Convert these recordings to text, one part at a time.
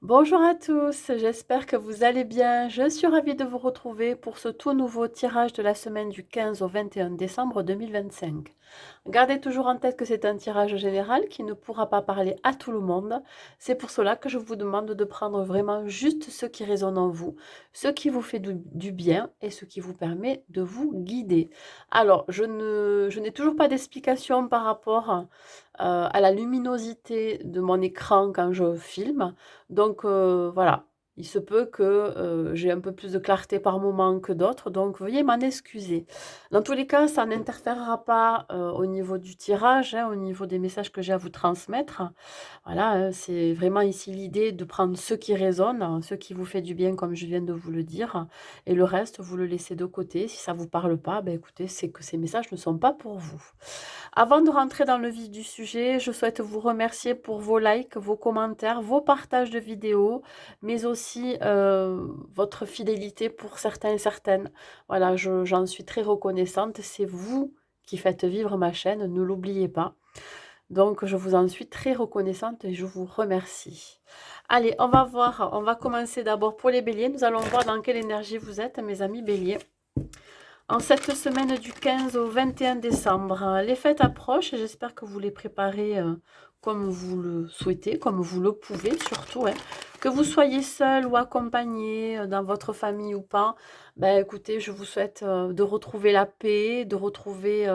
Bonjour à tous, j'espère que vous allez bien. Je suis ravie de vous retrouver pour ce tout nouveau tirage de la semaine du 15 au 21 décembre 2025. Gardez toujours en tête que c'est un tirage général qui ne pourra pas parler à tout le monde. C'est pour cela que je vous demande de prendre vraiment juste ce qui résonne en vous, ce qui vous fait du bien et ce qui vous permet de vous guider. Alors, je n'ai toujours pas d'explication par rapport à la luminosité de mon écran quand je filme. Donc voilà, il se peut que j'ai un peu plus de clarté par moment que d'autres, donc veuillez m'en excuser. Dans tous les cas, ça n'interférera pas au niveau du tirage, hein, au niveau des messages que j'ai à vous transmettre. Voilà, c'est vraiment ici l'idée de prendre ce qui résonne, hein, ce qui vous fait du bien, comme je viens de vous le dire, et le reste, vous le laissez de côté. Si ça ne vous parle pas, ben écoutez, c'est que ces messages ne sont pas pour vous. Avant de rentrer dans le vif du sujet, je souhaite vous remercier pour vos likes, vos commentaires, vos partages de vidéos, mais aussi votre fidélité pour certains et certaines. Voilà, j'en suis très reconnaissante. C'est vous qui faites vivre ma chaîne, ne l'oubliez pas. Donc, je vous en suis très reconnaissante et je vous remercie. Allez, on va voir, on va commencer d'abord pour les béliers. Nous allons voir dans quelle énergie vous êtes, mes amis béliers. En cette semaine du 15 au 21 décembre, les fêtes approchent et j'espère que vous les préparez comme vous le souhaitez, comme vous le pouvez surtout, hein. Que vous soyez seul ou accompagné dans votre famille ou pas, ben écoutez, je vous souhaite de retrouver la paix, de retrouver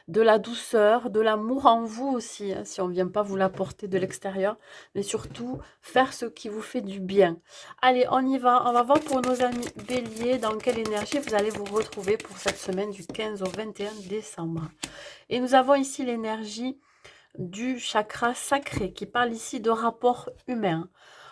de la douceur, de l'amour en vous aussi, hein, si on ne vient pas vous l'apporter de l'extérieur, mais surtout faire ce qui vous fait du bien. Allez, on y va. On va voir pour nos amis béliers dans quelle énergie vous allez vous retrouver pour cette semaine du 15 au 21 décembre. Et nous avons ici l'énergie du chakra sacré qui parle ici de rapport humain.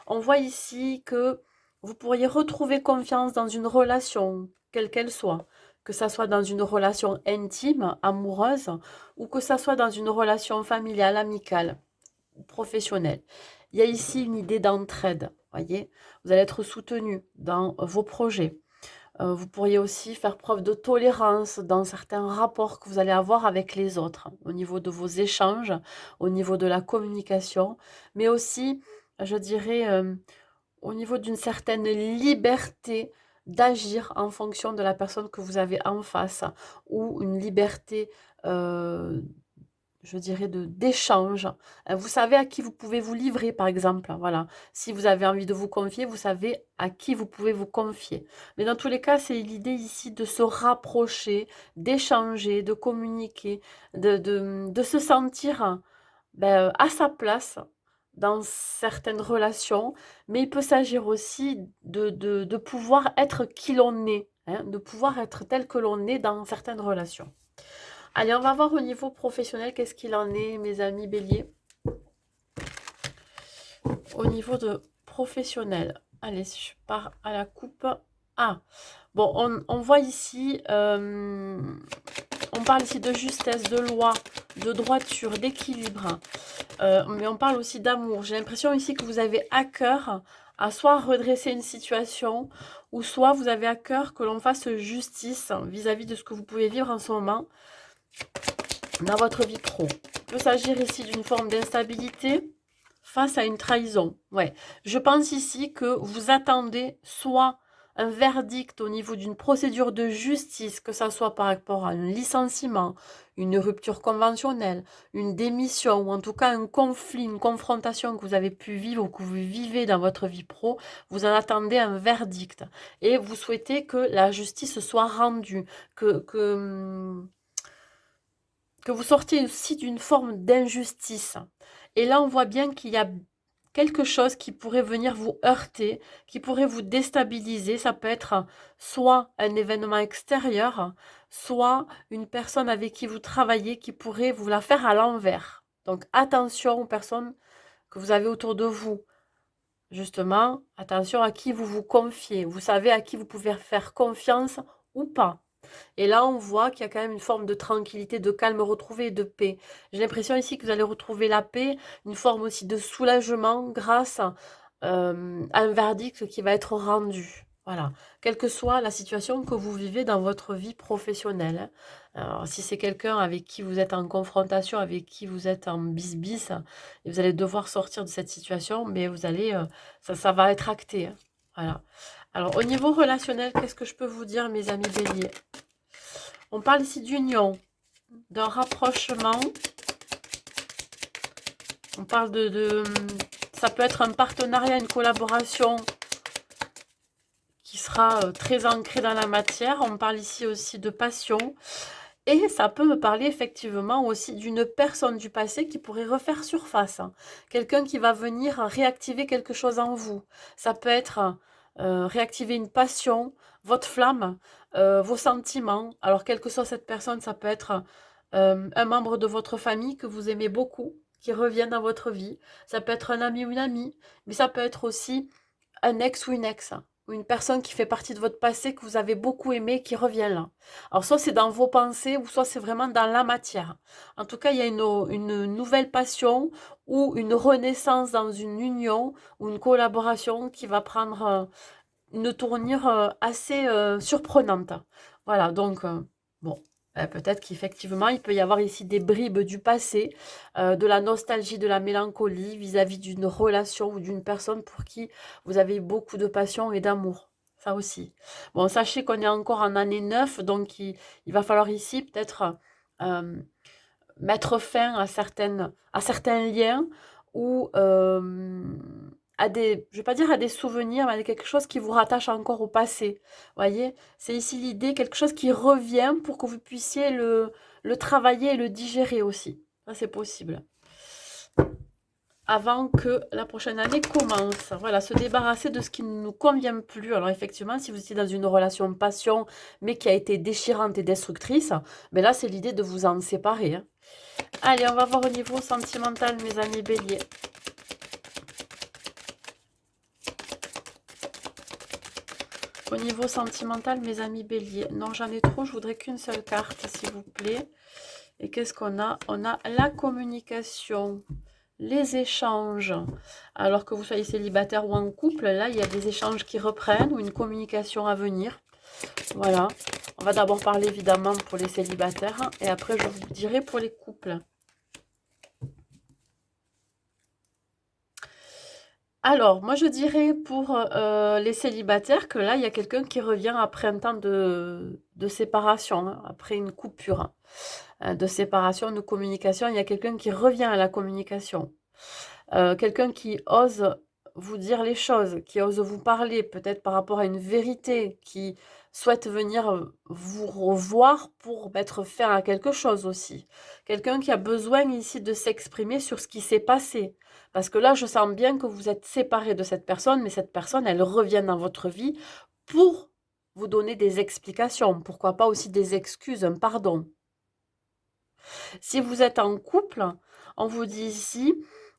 On voit ici que vous pourriez retrouver confiance dans une relation, quelle qu'elle soit, que ça soit dans une relation intime, amoureuse, ou que ça soit dans une relation familiale, amicale, professionnelle. Il y a ici une idée d'entraide, voyez. Vous allez être soutenu dans vos projets. Vous pourriez aussi faire preuve de tolérance dans certains rapports que vous allez avoir avec les autres, au niveau de vos échanges, au niveau de la communication, mais aussi, je dirais, au niveau d'une certaine liberté d'agir en fonction de la personne que vous avez en face, ou une liberté, heu, je dirais d'échange. Vous savez à qui vous pouvez vous livrer, par exemple, voilà. Si vous avez envie de vous confier, vous savez à qui vous pouvez vous confier. Mais dans tous les cas, c'est l'idée ici de se rapprocher, d'échanger, de communiquer, de se sentir à sa place dans certaines relations, mais il peut s'agir aussi de pouvoir être qui l'on est, hein, de pouvoir être tel que l'on est dans certaines relations. Allez, on va voir au niveau professionnel qu'est-ce qu'il en est, mes amis béliers. Au niveau de professionnel. Allez, si je pars à la coupe. Ah, bon, on voit ici, on parle ici de justesse, de loi, de droiture, d'équilibre. Mais on parle aussi d'amour. J'ai l'impression ici que vous avez à cœur à soit redresser une situation, ou soit vous avez à cœur que l'on fasse justice vis-à-vis de ce que vous pouvez vivre en ce moment dans votre vie pro. Il peut s'agir ici d'une forme d'instabilité face à une trahison. Ouais. Je pense ici que vous attendez soit un verdict au niveau d'une procédure de justice, que ça soit par rapport à un licenciement, une rupture conventionnelle, une démission, ou en tout cas un conflit, une confrontation que vous avez pu vivre ou que vous vivez dans votre vie pro, vous en attendez un verdict. Et vous souhaitez que la justice soit rendue, que vous sortiez aussi d'une forme d'injustice. Et là, on voit bien qu'il y a quelque chose qui pourrait venir vous heurter, qui pourrait vous déstabiliser. Ça peut être soit un événement extérieur, soit une personne avec qui vous travaillez qui pourrait vous la faire à l'envers. Donc attention aux personnes que vous avez autour de vous. Justement, attention à qui vous vous confiez. Vous savez à qui vous pouvez faire confiance ou pas. Et là, on voit qu'il y a quand même une forme de tranquillité, de calme retrouvé et de paix. J'ai l'impression ici que vous allez retrouver la paix, une forme aussi de soulagement grâce à un verdict qui va être rendu. Voilà, quelle que soit la situation que vous vivez dans votre vie professionnelle, hein. Alors, si c'est quelqu'un avec qui vous êtes en confrontation, avec qui vous êtes en bisbis, et vous allez devoir sortir de cette situation, mais vous allez, ça va être acté, hein. Voilà. Alors, au niveau relationnel, qu'est-ce que je peux vous dire, mes amis béliers? On parle ici d'union, d'un rapprochement. On parle ça peut être un partenariat, une collaboration qui sera très ancrée dans la matière. On parle ici aussi de passion. Et ça peut me parler effectivement aussi d'une personne du passé qui pourrait refaire surface, hein. Quelqu'un qui va venir réactiver quelque chose en vous. Ça peut être réactiver une passion, votre flamme, vos sentiments. Alors, quelle que soit cette personne, ça peut être un membre de votre famille que vous aimez beaucoup, qui revient dans votre vie. Ça peut être un ami ou une amie, mais ça peut être aussi un ex ou une ex, hein, ou une personne qui fait partie de votre passé que vous avez beaucoup aimé qui revient là. Alors soit c'est dans vos pensées ou soit c'est vraiment dans la matière. En tout cas, il y a une nouvelle passion ou une renaissance dans une union ou une collaboration qui va prendre une tournure assez surprenante. Voilà, donc bon, peut-être qu'effectivement, il peut y avoir ici des bribes du passé, de la nostalgie, de la mélancolie vis-à-vis d'une relation ou d'une personne pour qui vous avez eu beaucoup de passion et d'amour. Ça aussi. Bon, sachez qu'on est encore en année 9, donc il va falloir ici peut-être euh, mettre fin à certains liens ou à des, je vais pas dire à des souvenirs, mais à quelque chose qui vous rattache encore au passé. Voyez, c'est ici l'idée, quelque chose qui revient pour que vous puissiez le travailler et le digérer aussi. Ça, c'est possible. Avant que la prochaine année commence. Voilà, se débarrasser de ce qui ne nous convient plus. Alors effectivement, si vous étiez dans une relation de passion, mais qui a été déchirante et destructrice, mais là, c'est l'idée de vous en séparer, hein. Allez, on va voir au niveau sentimental, mes amis béliers. Au niveau sentimental, mes amis béliers. Non, j'en ai trop, je voudrais qu'une seule carte, s'il vous plaît. Et qu'est-ce qu'on a? On a la communication, les échanges. Alors que vous soyez célibataire ou en couple, là, il y a des échanges qui reprennent ou une communication à venir. Voilà. On va d'abord parler évidemment pour les célibataires et après je vous dirai pour les couples. Alors, moi je dirais pour les célibataires que là, il y a quelqu'un qui revient après un temps de séparation, hein, après une coupure, hein, de séparation, de communication. Il y a quelqu'un qui revient à la communication. Quelqu'un qui ose vous dire les choses, qui ose vous parler peut-être par rapport à une vérité, qui souhaite venir vous revoir pour mettre fin à quelque chose aussi. Quelqu'un qui a besoin ici de s'exprimer sur ce qui s'est passé. Parce que là, je sens bien que vous êtes séparé de cette personne, mais cette personne, elle revient dans votre vie pour vous donner des explications. Pourquoi pas aussi des excuses, un pardon. Si vous êtes en couple, on vous dit ici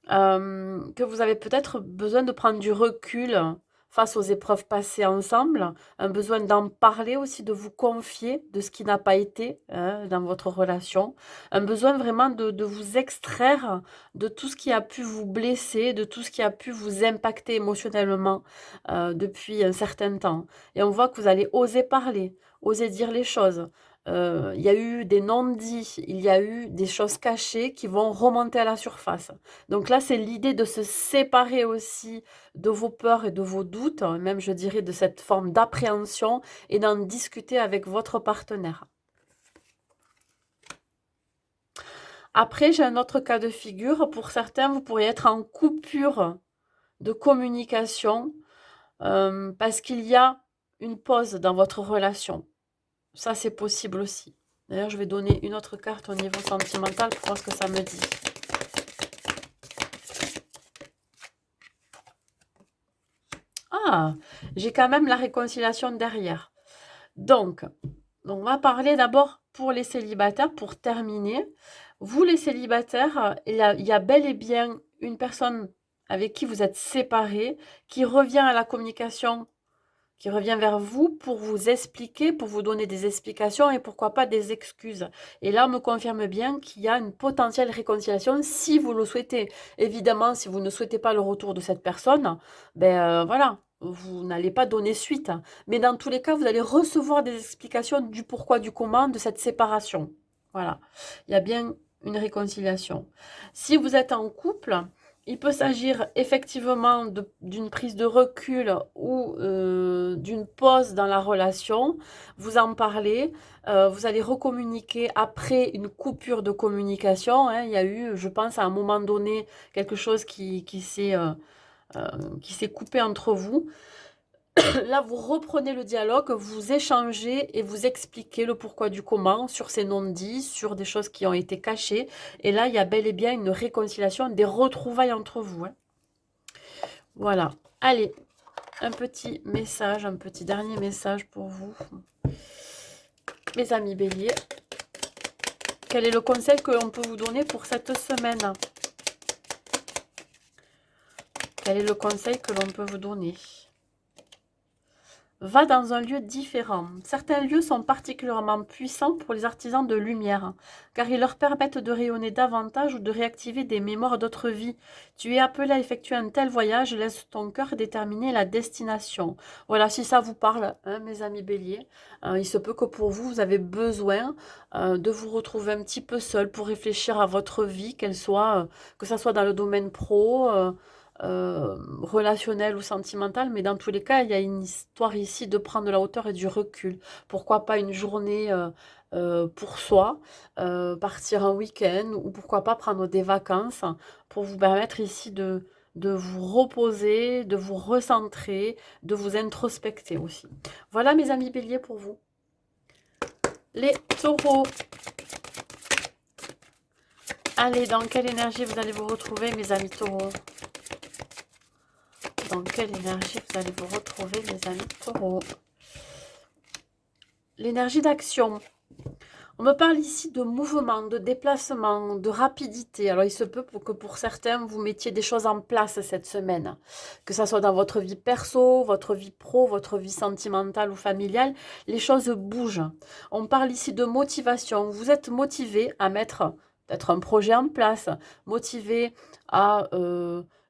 que vous avez peut-être besoin de prendre du recul face aux épreuves passées ensemble, un besoin d'en parler aussi, de vous confier de ce qui n'a pas été, hein, dans votre relation, un besoin vraiment de vous extraire de tout ce qui a pu vous blesser, de tout ce qui a pu vous impacter émotionnellement depuis un certain temps. Et on voit que vous allez oser parler, oser dire les choses. Il y a eu des non-dits, il y a eu des choses cachées qui vont remonter à la surface. Donc là, c'est l'idée de se séparer aussi de vos peurs et de vos doutes, même je dirais de cette forme d'appréhension, et d'en discuter avec votre partenaire. Après, j'ai un autre cas de figure. Pour certains, vous pourriez être en coupure de communication parce qu'il y a une pause dans votre relation. Ça, c'est possible aussi. D'ailleurs, je vais donner une autre carte au niveau sentimental pour voir ce que ça me dit. Ah, j'ai quand même la réconciliation derrière. Donc, on va parler d'abord pour les célibataires, pour terminer. Vous, les célibataires, il y a bel et bien une personne avec qui vous êtes séparés, qui revient à la communication, qui revient vers vous pour vous expliquer, pour vous donner des explications et pourquoi pas des excuses. Et là, on me confirme bien qu'il y a une potentielle réconciliation si vous le souhaitez. Évidemment, si vous ne souhaitez pas le retour de cette personne, ben voilà, vous n'allez pas donner suite, hein. Mais dans tous les cas, vous allez recevoir des explications du pourquoi, du comment de cette séparation. Voilà, il y a bien une réconciliation. Si vous êtes en couple, il peut s'agir effectivement d'une prise de recul ou d'une pause dans la relation. Vous en parlez, vous allez recommuniquer après une coupure de communication, hein. Il y a eu, je pense, à un moment donné, quelque chose qui s'est coupé entre vous. Là, vous reprenez le dialogue, vous échangez et vous expliquez le pourquoi du comment sur ces non-dits, sur des choses qui ont été cachées. Et là, il y a bel et bien une réconciliation, des retrouvailles entre vous, hein. Voilà. Allez, un petit message, un petit dernier message pour vous, mes amis béliers. Quel est le conseil que l'on peut vous donner pour cette semaine? Quel est le conseil que l'on peut vous donner? Va dans un lieu différent. Certains lieux sont particulièrement puissants pour les artisans de lumière, car ils leur permettent de rayonner davantage ou de réactiver des mémoires d'autres vies. Tu es appelé à effectuer un tel voyage, laisse ton cœur déterminer la destination. Voilà, si ça vous parle, hein, mes amis béliers, il se peut que pour vous, vous avez besoin de vous retrouver un petit peu seul pour réfléchir à votre vie, qu'elle soit, que ça soit dans le domaine pro, relationnel ou sentimental, mais dans tous les cas, il y a une histoire ici de prendre de la hauteur et du recul. Pourquoi pas une journée pour soi, partir un week-end, ou pourquoi pas prendre des vacances pour vous permettre ici de vous reposer, de vous recentrer, de vous introspecter aussi. Voilà mes amis béliers pour vous. Les taureaux. Allez, dans quelle énergie vous allez vous retrouver mes amis taureaux? Dans quelle énergie vous allez vous retrouver, mes amis taureaux? L'énergie d'action. On me parle ici de mouvement, de déplacement, de rapidité. Alors, il se peut que pour certains, vous mettiez des choses en place cette semaine. Que ce soit dans votre vie perso, votre vie pro, votre vie sentimentale ou familiale, les choses bougent. On parle ici de motivation. Vous êtes motivé à mettre peut-être un projet en place, motivé à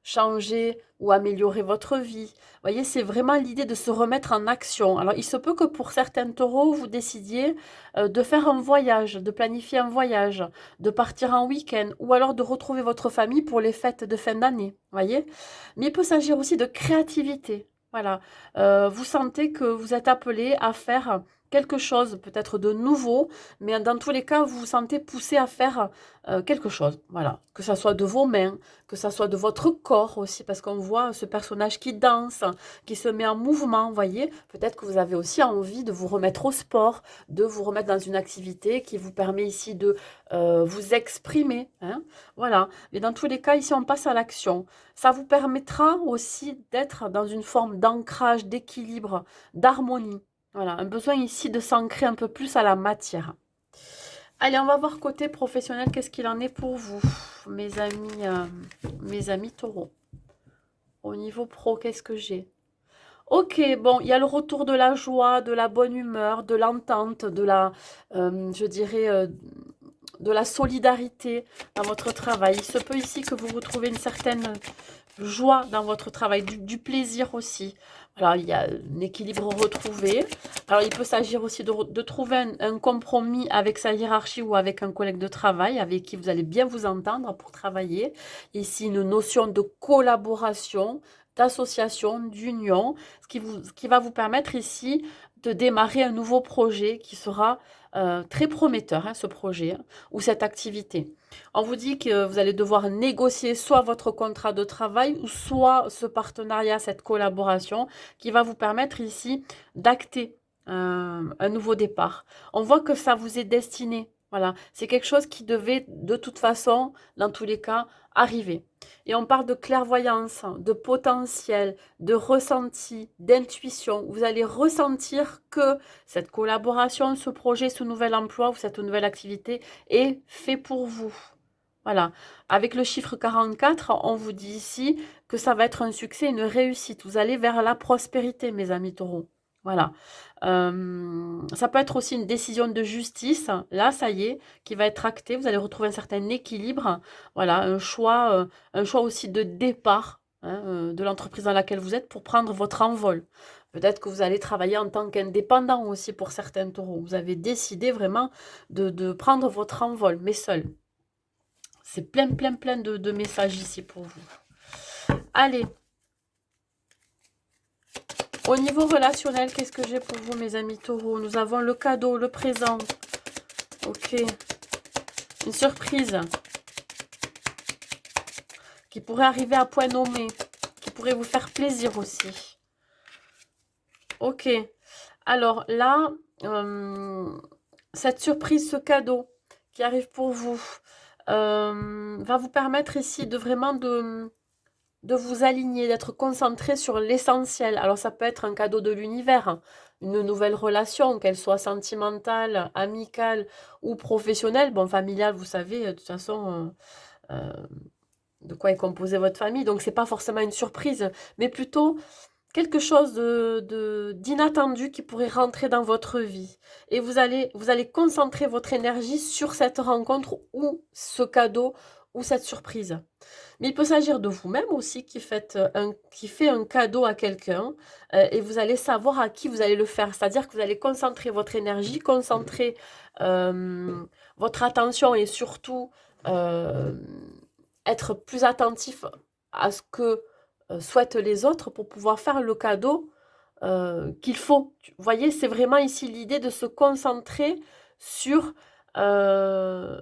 changer ou améliorer votre vie. Vous voyez, c'est vraiment l'idée de se remettre en action. Alors, il se peut que pour certains taureaux, vous décidiez de faire un voyage, de planifier un voyage, de partir en week-end, ou alors de retrouver votre famille pour les fêtes de fin d'année, voyez. Mais il peut s'agir aussi de créativité. Voilà, vous sentez que vous êtes appelé à faire quelque chose, peut-être de nouveau, mais dans tous les cas, vous vous sentez poussé à faire quelque chose. Voilà, que ça soit de vos mains, que ça soit de votre corps aussi, parce qu'on voit ce personnage qui danse, qui se met en mouvement, voyez. Peut-être que vous avez aussi envie de vous remettre au sport, de vous remettre dans une activité qui vous permet ici de vous exprimer, hein. Voilà, mais dans tous les cas, ici, on passe à l'action. Ça vous permettra aussi d'être dans une forme d'ancrage, d'équilibre, d'harmonie. Voilà, un besoin ici de s'ancrer un peu plus à la matière. Allez, on va voir côté professionnel, qu'est-ce qu'il en est pour vous, mes amis taureaux. Au niveau pro, qu'est-ce que j'ai? Ok, bon, il y a le retour de la joie, de la bonne humeur, de l'entente, de la, je dirais, de la solidarité dans votre travail. Il se peut ici que vous retrouvez une certaine joie dans votre travail, du plaisir aussi. Voilà, il y a un équilibre retrouvé. Alors, il peut s'agir aussi de trouver un compromis avec sa hiérarchie ou avec un collègue de travail avec qui vous allez bien vous entendre pour travailler. Ici, une notion de collaboration, d'association, d'union, ce qui va vous permettre ici de démarrer un nouveau projet qui sera très prometteur, hein, ce projet, hein, ou cette activité. On vous dit que vous allez devoir négocier soit votre contrat de travail ou soit ce partenariat, cette collaboration qui va vous permettre ici d'acter un nouveau départ. On voit que ça vous est destiné. Voilà, c'est quelque chose qui devait de toute façon, dans tous les cas, arriver. Et on parle de clairvoyance, de potentiel, de ressenti, d'intuition. Vous allez ressentir que cette collaboration, ce projet, ce nouvel emploi ou cette nouvelle activité est fait pour vous. Voilà. Avec le chiffre 44, on vous dit ici que ça va être un succès, une réussite. Vous allez vers la prospérité, mes amis taureaux. Voilà. Ça peut être aussi une décision de justice. Là, ça y est, qui va être actée. Vous allez retrouver un certain équilibre. Voilà, un choix aussi de départ, hein, de l'entreprise dans laquelle vous êtes pour prendre votre envol. Peut-être que vous allez travailler en tant qu'indépendant aussi pour certains taureaux. Vous avez décidé vraiment de prendre votre envol, mais seul. C'est plein, plein, plein de messages ici pour vous. Allez. Au niveau relationnel, qu'est-ce que j'ai pour vous, mes amis taureaux? Nous avons le cadeau, le présent. Ok. Une surprise qui pourrait arriver à point nommé, qui pourrait vous faire plaisir aussi. Ok. Alors là, cette surprise, ce cadeau qui arrive pour vous, va vous permettre ici de vraiment de vous aligner, d'être concentré sur l'essentiel. Alors ça peut être un cadeau de l'univers, hein, une nouvelle relation, qu'elle soit sentimentale, amicale ou professionnelle. Bon, familiale, vous savez, de toute façon, de quoi est composée votre famille. Donc c'est pas forcément une surprise, mais plutôt quelque chose d'inattendu qui pourrait rentrer dans votre vie. Et vous allez concentrer votre énergie sur cette rencontre ou ce cadeau ou cette surprise. Mais il peut s'agir de vous-même aussi qui fait un cadeau à quelqu'un et vous allez savoir à qui vous allez le faire. C'est-à-dire que vous allez concentrer votre énergie, concentrer votre attention et surtout être plus attentif à ce que souhaitent les autres pour pouvoir faire le cadeau qu'il faut. Vous voyez, c'est vraiment ici l'idée de se concentrer sur je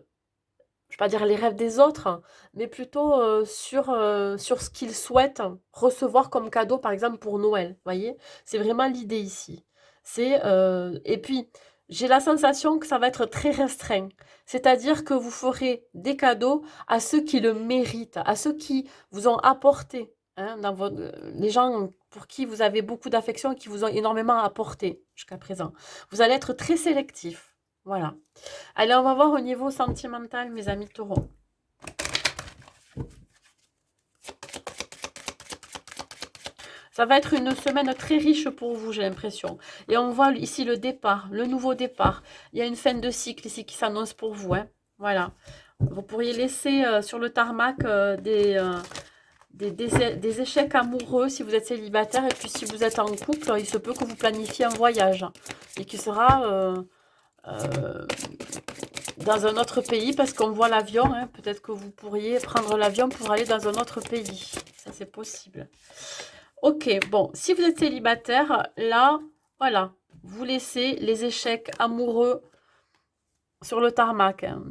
ne vais pas dire les rêves des autres, hein, mais plutôt sur ce qu'ils souhaitent recevoir comme cadeau, par exemple pour Noël. Voyez, c'est vraiment l'idée ici. Et puis, j'ai la sensation que ça va être très restreint. C'est-à-dire que vous ferez des cadeaux à ceux qui le méritent, à ceux qui vous ont apporté, hein, les gens pour qui vous avez beaucoup d'affection et qui vous ont énormément apporté jusqu'à présent. Vous allez être très sélectif. Voilà. Allez, on va voir au niveau sentimental, mes amis taureaux. Ça va être une semaine très riche pour vous, j'ai l'impression. Et on voit ici le départ, le nouveau départ. Il y a une fin de cycle ici qui s'annonce pour vous. Hein. Voilà. Vous pourriez laisser sur le tarmac des échecs amoureux si vous êtes célibataire. Et puis si vous êtes en couple, il se peut que vous planifiez un voyage. Et qui sera dans un autre pays parce qu'on voit l'avion. Hein. Peut-être que vous pourriez prendre l'avion pour aller dans un autre pays. Ça, c'est possible. Ok, bon, si vous êtes célibataire, là, voilà, vous laissez les échecs amoureux sur le tarmac. Hein.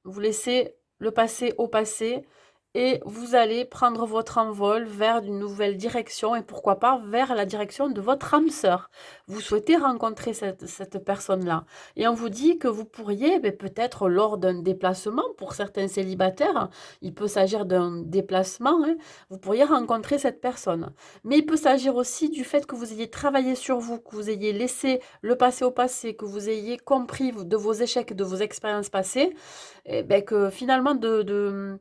Vous laissez le passé au passé et vous allez prendre votre envol vers une nouvelle direction et pourquoi pas vers la direction de votre âme sœur. Vous souhaitez rencontrer cette personne-là. Et on vous dit que vous pourriez, peut-être lors d'un déplacement, pour certains célibataires, il peut s'agir d'un déplacement, hein, vous pourriez rencontrer cette personne. Mais il peut s'agir aussi du fait que vous ayez travaillé sur vous, que vous ayez laissé le passé au passé, que vous ayez compris de vos échecs, de vos expériences passées, et que finalement de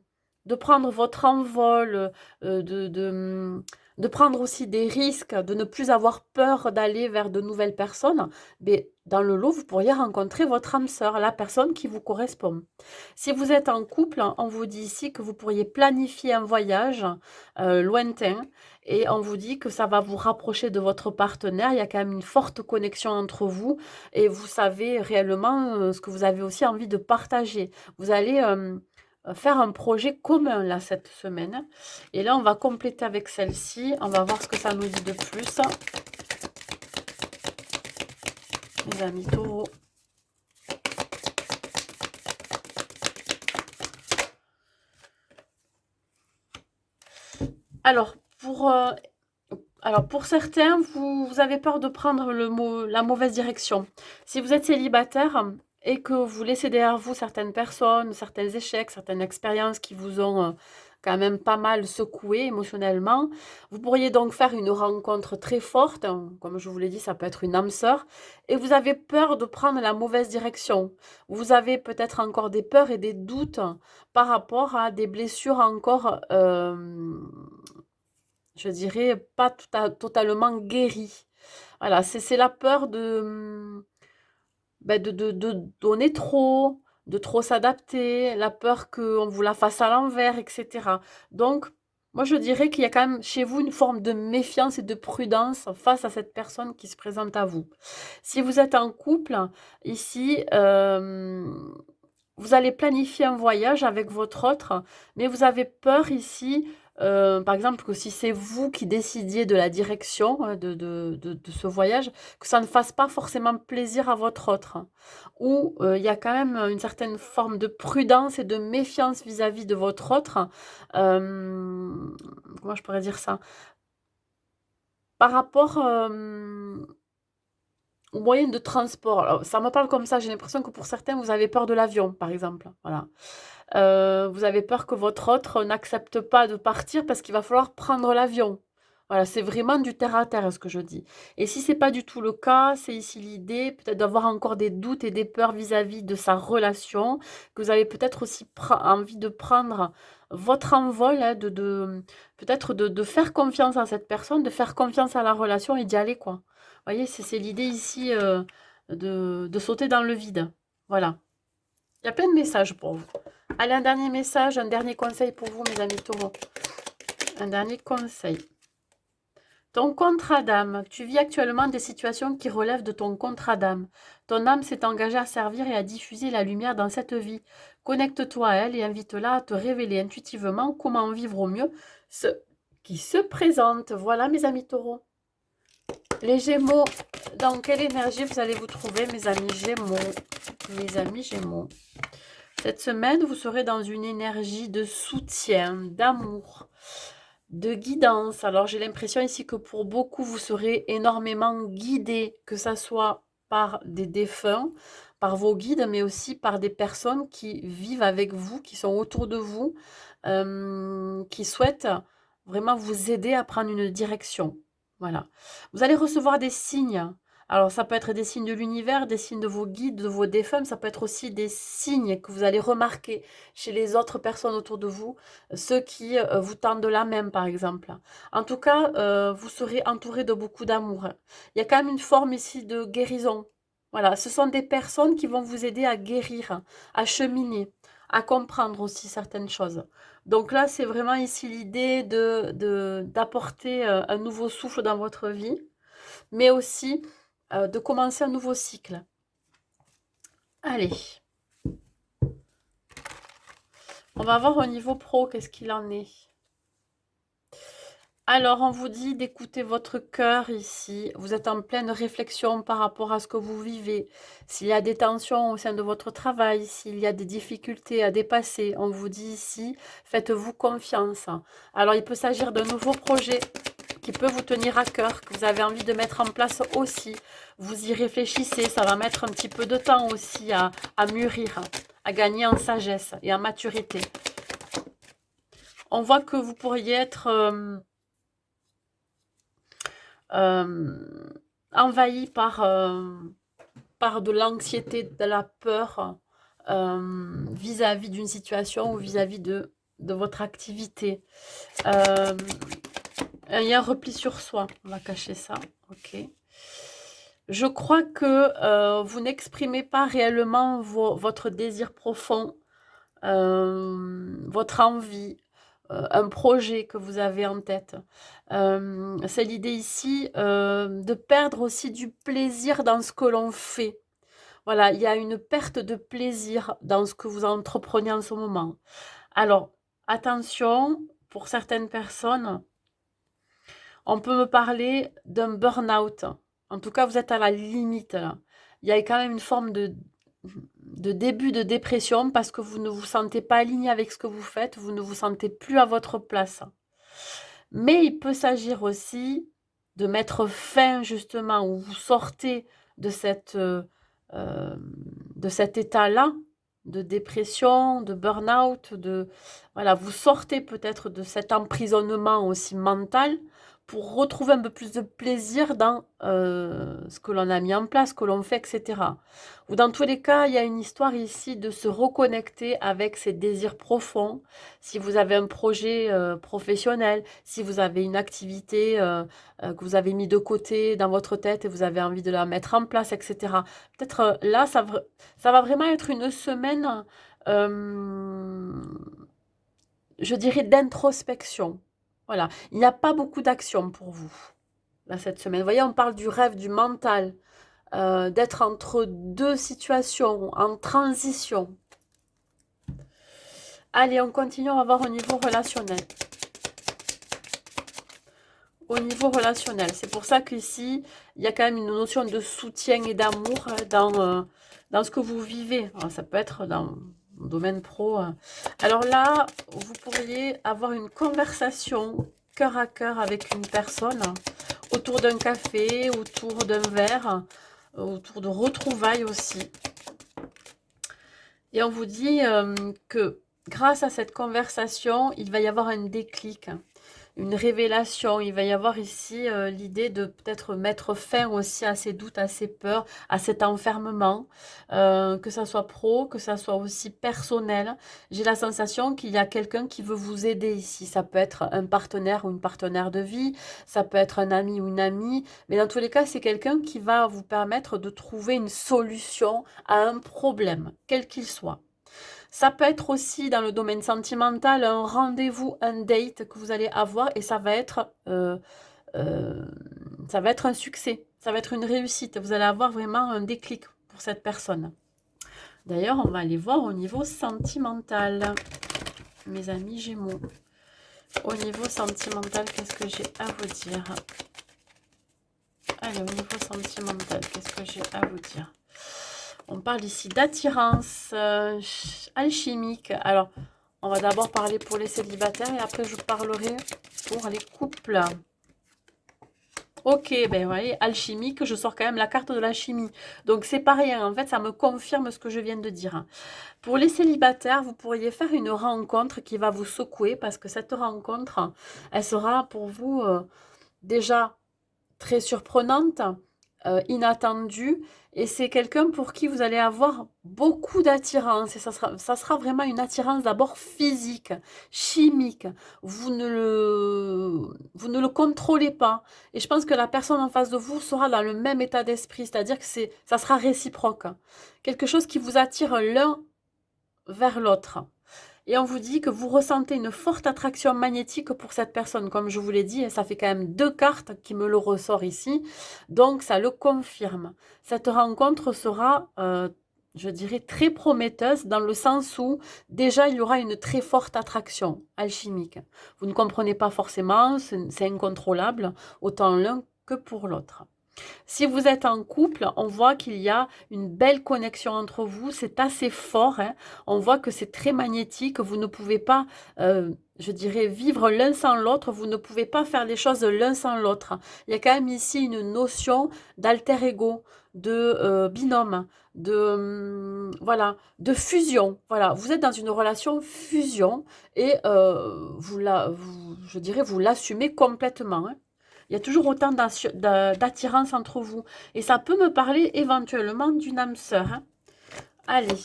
prendre votre envol, de prendre aussi des risques, de ne plus avoir peur d'aller vers de nouvelles personnes, mais dans le lot, vous pourriez rencontrer votre âme sœur, la personne qui vous correspond. Si vous êtes en couple, on vous dit ici que vous pourriez planifier un voyage lointain et on vous dit que ça va vous rapprocher de votre partenaire. Il y a quand même une forte connexion entre vous et vous savez réellement ce que vous avez aussi envie de partager. Vous allez faire un projet commun là cette semaine. Et là, on va compléter avec celle-ci. On va voir ce que ça nous dit de plus. Les amis taureaux. Alors, pour certains, vous avez peur de prendre la mauvaise direction. Si vous êtes célibataire et que vous laissez derrière vous certaines personnes, certains échecs, certaines expériences qui vous ont quand même pas mal secoué émotionnellement, vous pourriez donc faire une rencontre très forte. Hein, comme je vous l'ai dit, ça peut être une âme sœur. Et vous avez peur de prendre la mauvaise direction. Vous avez peut-être encore des peurs et des doutes par rapport à des blessures encore je dirais, pas totalement guéri. Voilà, c'est la peur de donner trop, de trop s'adapter, la peur qu'on vous la fasse à l'envers, etc. Donc, Moi, je dirais qu'il y a quand même chez vous une forme de méfiance et de prudence face à cette personne qui se présente à vous. Si vous êtes en couple, ici, vous allez planifier un voyage avec votre autre, mais vous avez peur ici, par exemple, que si c'est vous qui décidiez de la direction de ce voyage, que ça ne fasse pas forcément plaisir à votre autre. Ou il y a quand même une certaine forme de prudence et de méfiance vis-à-vis de votre autre. Comment je pourrais dire ça? Par rapport aux moyens de transport. Alors, ça me parle comme ça, j'ai l'impression que pour certains, vous avez peur de l'avion, par exemple. Voilà. Vous avez peur que votre autre n'accepte pas de partir parce qu'il va falloir prendre l'avion. Voilà, c'est vraiment du terre à terre ce que je dis. Et si c'est pas du tout le cas, c'est ici l'idée peut-être d'avoir encore des doutes et des peurs vis-à-vis de sa relation, que vous avez peut-être aussi envie de prendre votre envol, hein, peut-être de faire confiance à cette personne, de faire confiance à la relation et d'y aller, quoi. Vous voyez, c'est l'idée ici de sauter dans le vide. Voilà. Il y a plein de messages pour vous. Allez, un dernier message, un dernier conseil pour vous, mes amis taureaux. Un dernier conseil. Ton contrat d'âme. Tu vis actuellement des situations qui relèvent de ton contrat d'âme. Ton âme s'est engagée à servir et à diffuser la lumière dans cette vie. Connecte-toi à elle et invite-la à te révéler intuitivement comment vivre au mieux ce qui se présente. Voilà, mes amis taureaux. Les Gémeaux, dans quelle énergie vous allez vous trouver, mes amis Gémeaux? Mes amis Gémeaux. Cette semaine, vous serez dans une énergie de soutien, d'amour, de guidance. Alors, j'ai l'impression ici que pour beaucoup, vous serez énormément guidés, que ça soit par des défunts, par vos guides, mais aussi par des personnes qui vivent avec vous, qui sont autour de vous, qui souhaitent vraiment vous aider à prendre une direction. Voilà. Vous allez recevoir des signes. Alors, ça peut être des signes de l'univers, des signes de vos guides, de vos défunts, ça peut être aussi des signes que vous allez remarquer chez les autres personnes autour de vous, ceux qui vous tendent la main, par exemple. En tout cas, vous serez entouré de beaucoup d'amour. Il y a quand même une forme ici de guérison. Voilà, ce sont des personnes qui vont vous aider à guérir, à cheminer, à comprendre aussi certaines choses. Donc là, c'est vraiment ici l'idée d'apporter un nouveau souffle dans votre vie, mais aussi de commencer un nouveau cycle. Allez, on va voir au niveau pro qu'est-ce qu'il en est. Alors, on vous dit d'écouter votre cœur ici. Vous êtes en pleine réflexion par rapport à ce que vous vivez. S'il y a des tensions au sein de votre travail, s'il y a des difficultés à dépasser, on vous dit ici, faites-vous confiance. Alors, il peut s'agir d'un nouveau projet qui peut vous tenir à cœur, que vous avez envie de mettre en place aussi. Vous y réfléchissez, ça va mettre un petit peu de temps aussi à mûrir, à gagner en sagesse et en maturité. On voit que vous pourriez être envahi par de l'anxiété, de la peur vis-à-vis d'une situation ou vis-à-vis de votre activité. Il y a un repli sur soi, on va cacher ça, ok. Je crois que vous n'exprimez pas réellement votre désir profond, votre envie, un projet que vous avez en tête. C'est l'idée ici de perdre aussi du plaisir dans ce que l'on fait. Voilà, il y a une perte de plaisir dans ce que vous entreprenez en ce moment. Alors, attention, pour certaines personnes, on peut me parler d'un burn-out. En tout cas, vous êtes à la limite là. Il y a quand même une forme de début de dépression parce que vous ne vous sentez pas aligné avec ce que vous faites, vous ne vous sentez plus à votre place. Mais il peut s'agir aussi de mettre fin justement, où vous sortez de cet état-là, de dépression, de burn-out, voilà, vous sortez peut-être de cet emprisonnement aussi mental pour retrouver un peu plus de plaisir dans ce que l'on a mis en place, ce que l'on fait, etc. Ou dans tous les cas, il y a une histoire ici de se reconnecter avec ses désirs profonds. Si vous avez un projet professionnel, si vous avez une activité que vous avez mis de côté dans votre tête et vous avez envie de la mettre en place, etc. Peut-être là, ça va vraiment être une semaine, je dirais, d'introspection. Voilà, il n'y a pas beaucoup d'action pour vous, là, cette semaine. Vous voyez, on parle du rêve, du mental, d'être entre deux situations, en transition. Allez, on continue, on va voir au niveau relationnel. Au niveau relationnel, c'est pour ça qu'ici, il y a quand même une notion de soutien et d'amour dans ce que vous vivez. Alors, ça peut être dans le domaine pro. Alors là, vous pourriez avoir une conversation cœur à cœur avec une personne autour d'un café, autour d'un verre, autour de retrouvailles aussi. Et on vous dit que grâce à cette conversation, il va y avoir un déclic, une révélation. Il va y avoir ici l'idée de peut-être mettre fin aussi à ces doutes, à ces peurs, à cet enfermement, que ça soit pro, que ça soit aussi personnel. J'ai la sensation qu'il y a quelqu'un qui veut vous aider ici. Ça peut être un partenaire ou une partenaire de vie, ça peut être un ami ou une amie, mais dans tous les cas, c'est quelqu'un qui va vous permettre de trouver une solution à un problème, quel qu'il soit. Ça peut être aussi dans le domaine sentimental, un rendez-vous, un date que vous allez avoir et euh, ça va être un succès, ça va être une réussite. Vous allez avoir vraiment un déclic pour cette personne. D'ailleurs, on va aller voir au niveau sentimental, mes amis Gémeaux. Au niveau sentimental, qu'est-ce que j'ai à vous dire? Allez, au niveau sentimental, qu'est-ce que j'ai à vous dire? On parle ici d'attirance alchimique. Alors, on va d'abord parler pour les célibataires et après je parlerai pour les couples. Ok, ben vous voyez, alchimique, je sors quand même la carte de l'alchimie. Donc c'est pas rien, en fait, ça me confirme ce que je viens de dire. Pour les célibataires, vous pourriez faire une rencontre qui va vous secouer parce que cette rencontre, elle sera pour vous déjà très surprenante, inattendue, et c'est quelqu'un pour qui vous allez avoir beaucoup d'attirance, et ça sera vraiment une attirance d'abord physique, chimique, vous ne le contrôlez pas, et je pense que la personne en face de vous sera dans le même état d'esprit, c'est-à-dire que ça sera réciproque, quelque chose qui vous attire l'un vers l'autre. Et on vous dit que vous ressentez une forte attraction magnétique pour cette personne. Comme je vous l'ai dit, ça fait quand même 2 cartes qui me le ressort ici. Donc, ça le confirme. Cette rencontre sera, je dirais, très prometteuse dans le sens où, déjà, il y aura une très forte attraction alchimique. Vous ne comprenez pas forcément, c'est incontrôlable, autant l'un que pour l'autre. Si vous êtes en couple, on voit qu'il y a une belle connexion entre vous, c'est assez fort, hein. On voit que c'est très magnétique, vous ne pouvez pas, je dirais, vivre l'un sans l'autre, vous ne pouvez pas faire les choses l'un sans l'autre. Il y a quand même ici une notion d'alter ego, de binôme, voilà, de fusion. Voilà, vous êtes dans une relation fusion et je dirais, vous l'assumez complètement, hein. Il y a toujours autant d'attirance entre vous. Et ça peut me parler éventuellement d'une âme sœur, hein. Allez,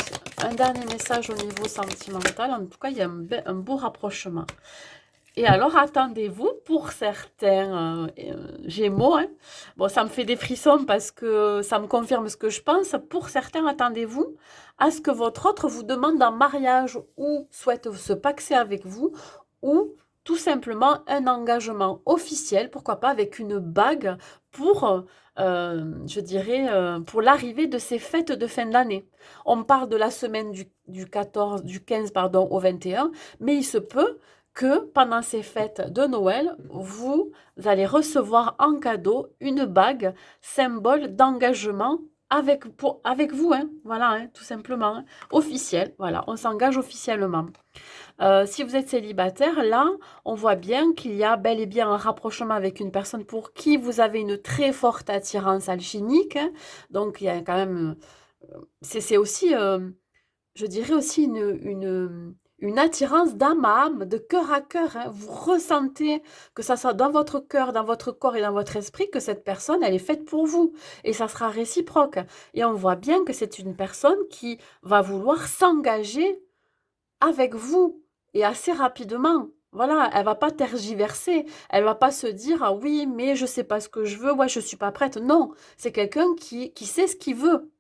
un dernier message au niveau sentimental. En tout cas, il y a un beau rapprochement. Et alors, attendez-vous, pour certains Gémeaux, hein, bon, ça me fait des frissons parce que ça me confirme ce que je pense. Pour certains, attendez-vous à ce que votre autre vous demande en mariage ou souhaite se paxer avec vous ou tout simplement un engagement officiel, pourquoi pas avec une bague pour, je dirais, pour l'arrivée de ces fêtes de fin d'année. On parle de la semaine du 15 pardon, au 21, mais il se peut que pendant ces fêtes de Noël, vous allez recevoir en cadeau une bague, symbole d'engagement avec vous, hein, voilà, hein, tout simplement, hein, officiel, voilà, on s'engage officiellement. Si vous êtes célibataire, là, on voit bien qu'il y a bel et bien un rapprochement avec une personne pour qui vous avez une très forte attirance alchimique, hein. Donc, il y a quand même, c'est aussi, je dirais aussi une attirance d'âme à âme, de cœur à cœur, hein. Vous ressentez que ça soit dans votre cœur, dans votre corps et dans votre esprit que cette personne, elle est faite pour vous. Et ça sera réciproque. Et on voit bien que c'est une personne qui va vouloir s'engager avec vous et assez rapidement. Voilà, elle va pas tergiverser, elle va pas se dire ah oui, mais je sais pas ce que je veux, ouais, je suis pas prête. Non, c'est quelqu'un qui sait ce qu'il veut.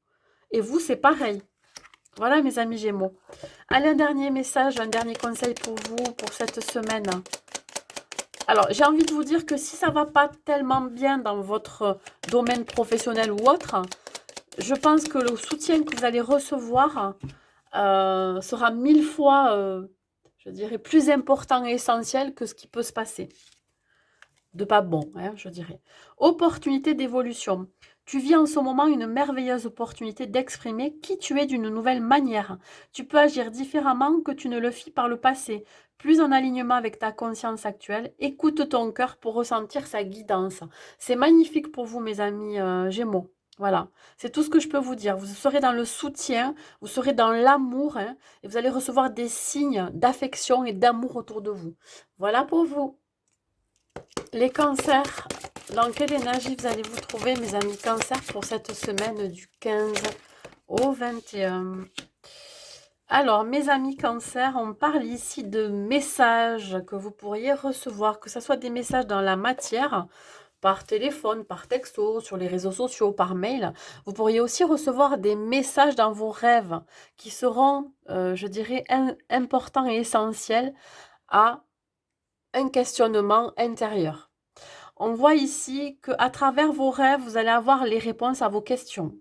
Et vous, c'est pareil. Voilà, mes amis Gémeaux. Allez, un dernier message, un dernier conseil pour vous pour cette semaine. Alors, j'ai envie de vous dire que si ça va pas tellement bien dans votre domaine professionnel ou autre, je pense que le soutien que vous allez recevoir sera 1000 fois, je dirais, plus important et essentiel que ce qui peut se passer. De pas bon, hein, je dirais. Opportunité d'évolution. Tu vis en ce moment une merveilleuse opportunité d'exprimer qui tu es d'une nouvelle manière. Tu peux agir différemment que tu ne le fis par le passé, plus en alignement avec ta conscience actuelle. Écoute ton cœur pour ressentir sa guidance. C'est magnifique pour vous, mes amis Gémeaux. Voilà, c'est tout ce que je peux vous dire. Vous serez dans le soutien, vous serez dans l'amour, hein, et vous allez recevoir des signes d'affection et d'amour autour de vous. Voilà pour vous. Les cancers, dans quelle énergie vous allez vous trouver, mes amis cancers, pour cette semaine du 15 au 21? Alors, mes amis cancers, on parle ici de messages que vous pourriez recevoir, que ce soit des messages dans la matière, par téléphone, par texto, sur les réseaux sociaux, par mail. Vous pourriez aussi recevoir des messages dans vos rêves qui seront, je dirais, importants et essentiels à un questionnement intérieur. On voit ici qu'à travers vos rêves, vous allez avoir les réponses à vos questions.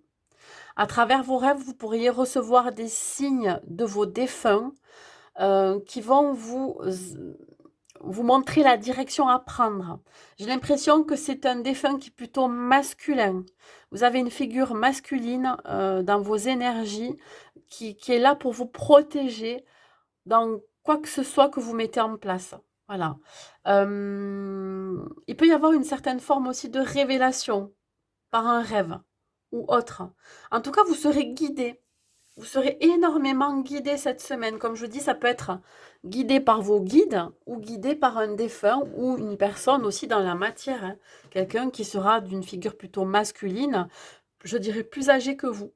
À travers vos rêves, vous pourriez recevoir des signes de vos défunts qui vont vous montrer la direction à prendre. J'ai l'impression que c'est un défunt qui est plutôt masculin. Vous avez une figure masculine dans vos énergies qui est là pour vous protéger dans quoi que ce soit que vous mettez en place. Voilà. Il peut y avoir une certaine forme aussi de révélation par un rêve ou autre. En tout cas, vous serez guidé. Vous serez énormément guidé cette semaine. Comme je dis, ça peut être guidé par vos guides ou guidé par un défunt ou une personne aussi dans la matière, hein. Quelqu'un qui sera d'une figure plutôt masculine, je dirais plus âgé que vous.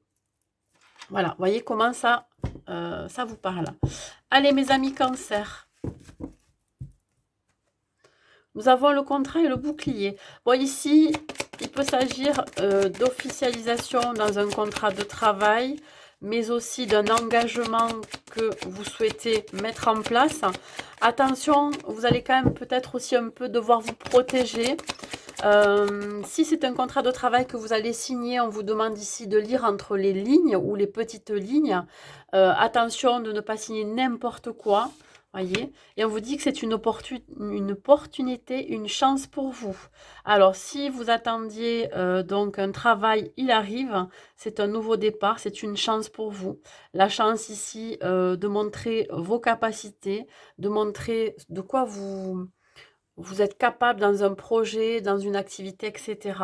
Voilà, voyez comment ça vous parle. Allez, mes amis cancer. Nous avons le contrat et le bouclier. Bon, ici, il peut s'agir d'officialisation dans un contrat de travail, mais aussi d'un engagement que vous souhaitez mettre en place. Attention, vous allez quand même peut-être aussi un peu devoir vous protéger. Si c'est un contrat de travail que vous allez signer, on vous demande ici de lire entre les lignes ou les petites lignes. Attention de ne pas signer n'importe quoi. Voyez, et on vous dit que c'est une opportunité, une chance pour vous. Alors, si vous attendiez donc un travail, il arrive, c'est un nouveau départ, c'est une chance pour vous. La chance ici de montrer vos capacités, de montrer de quoi vous êtes capable dans un projet, dans une activité, etc.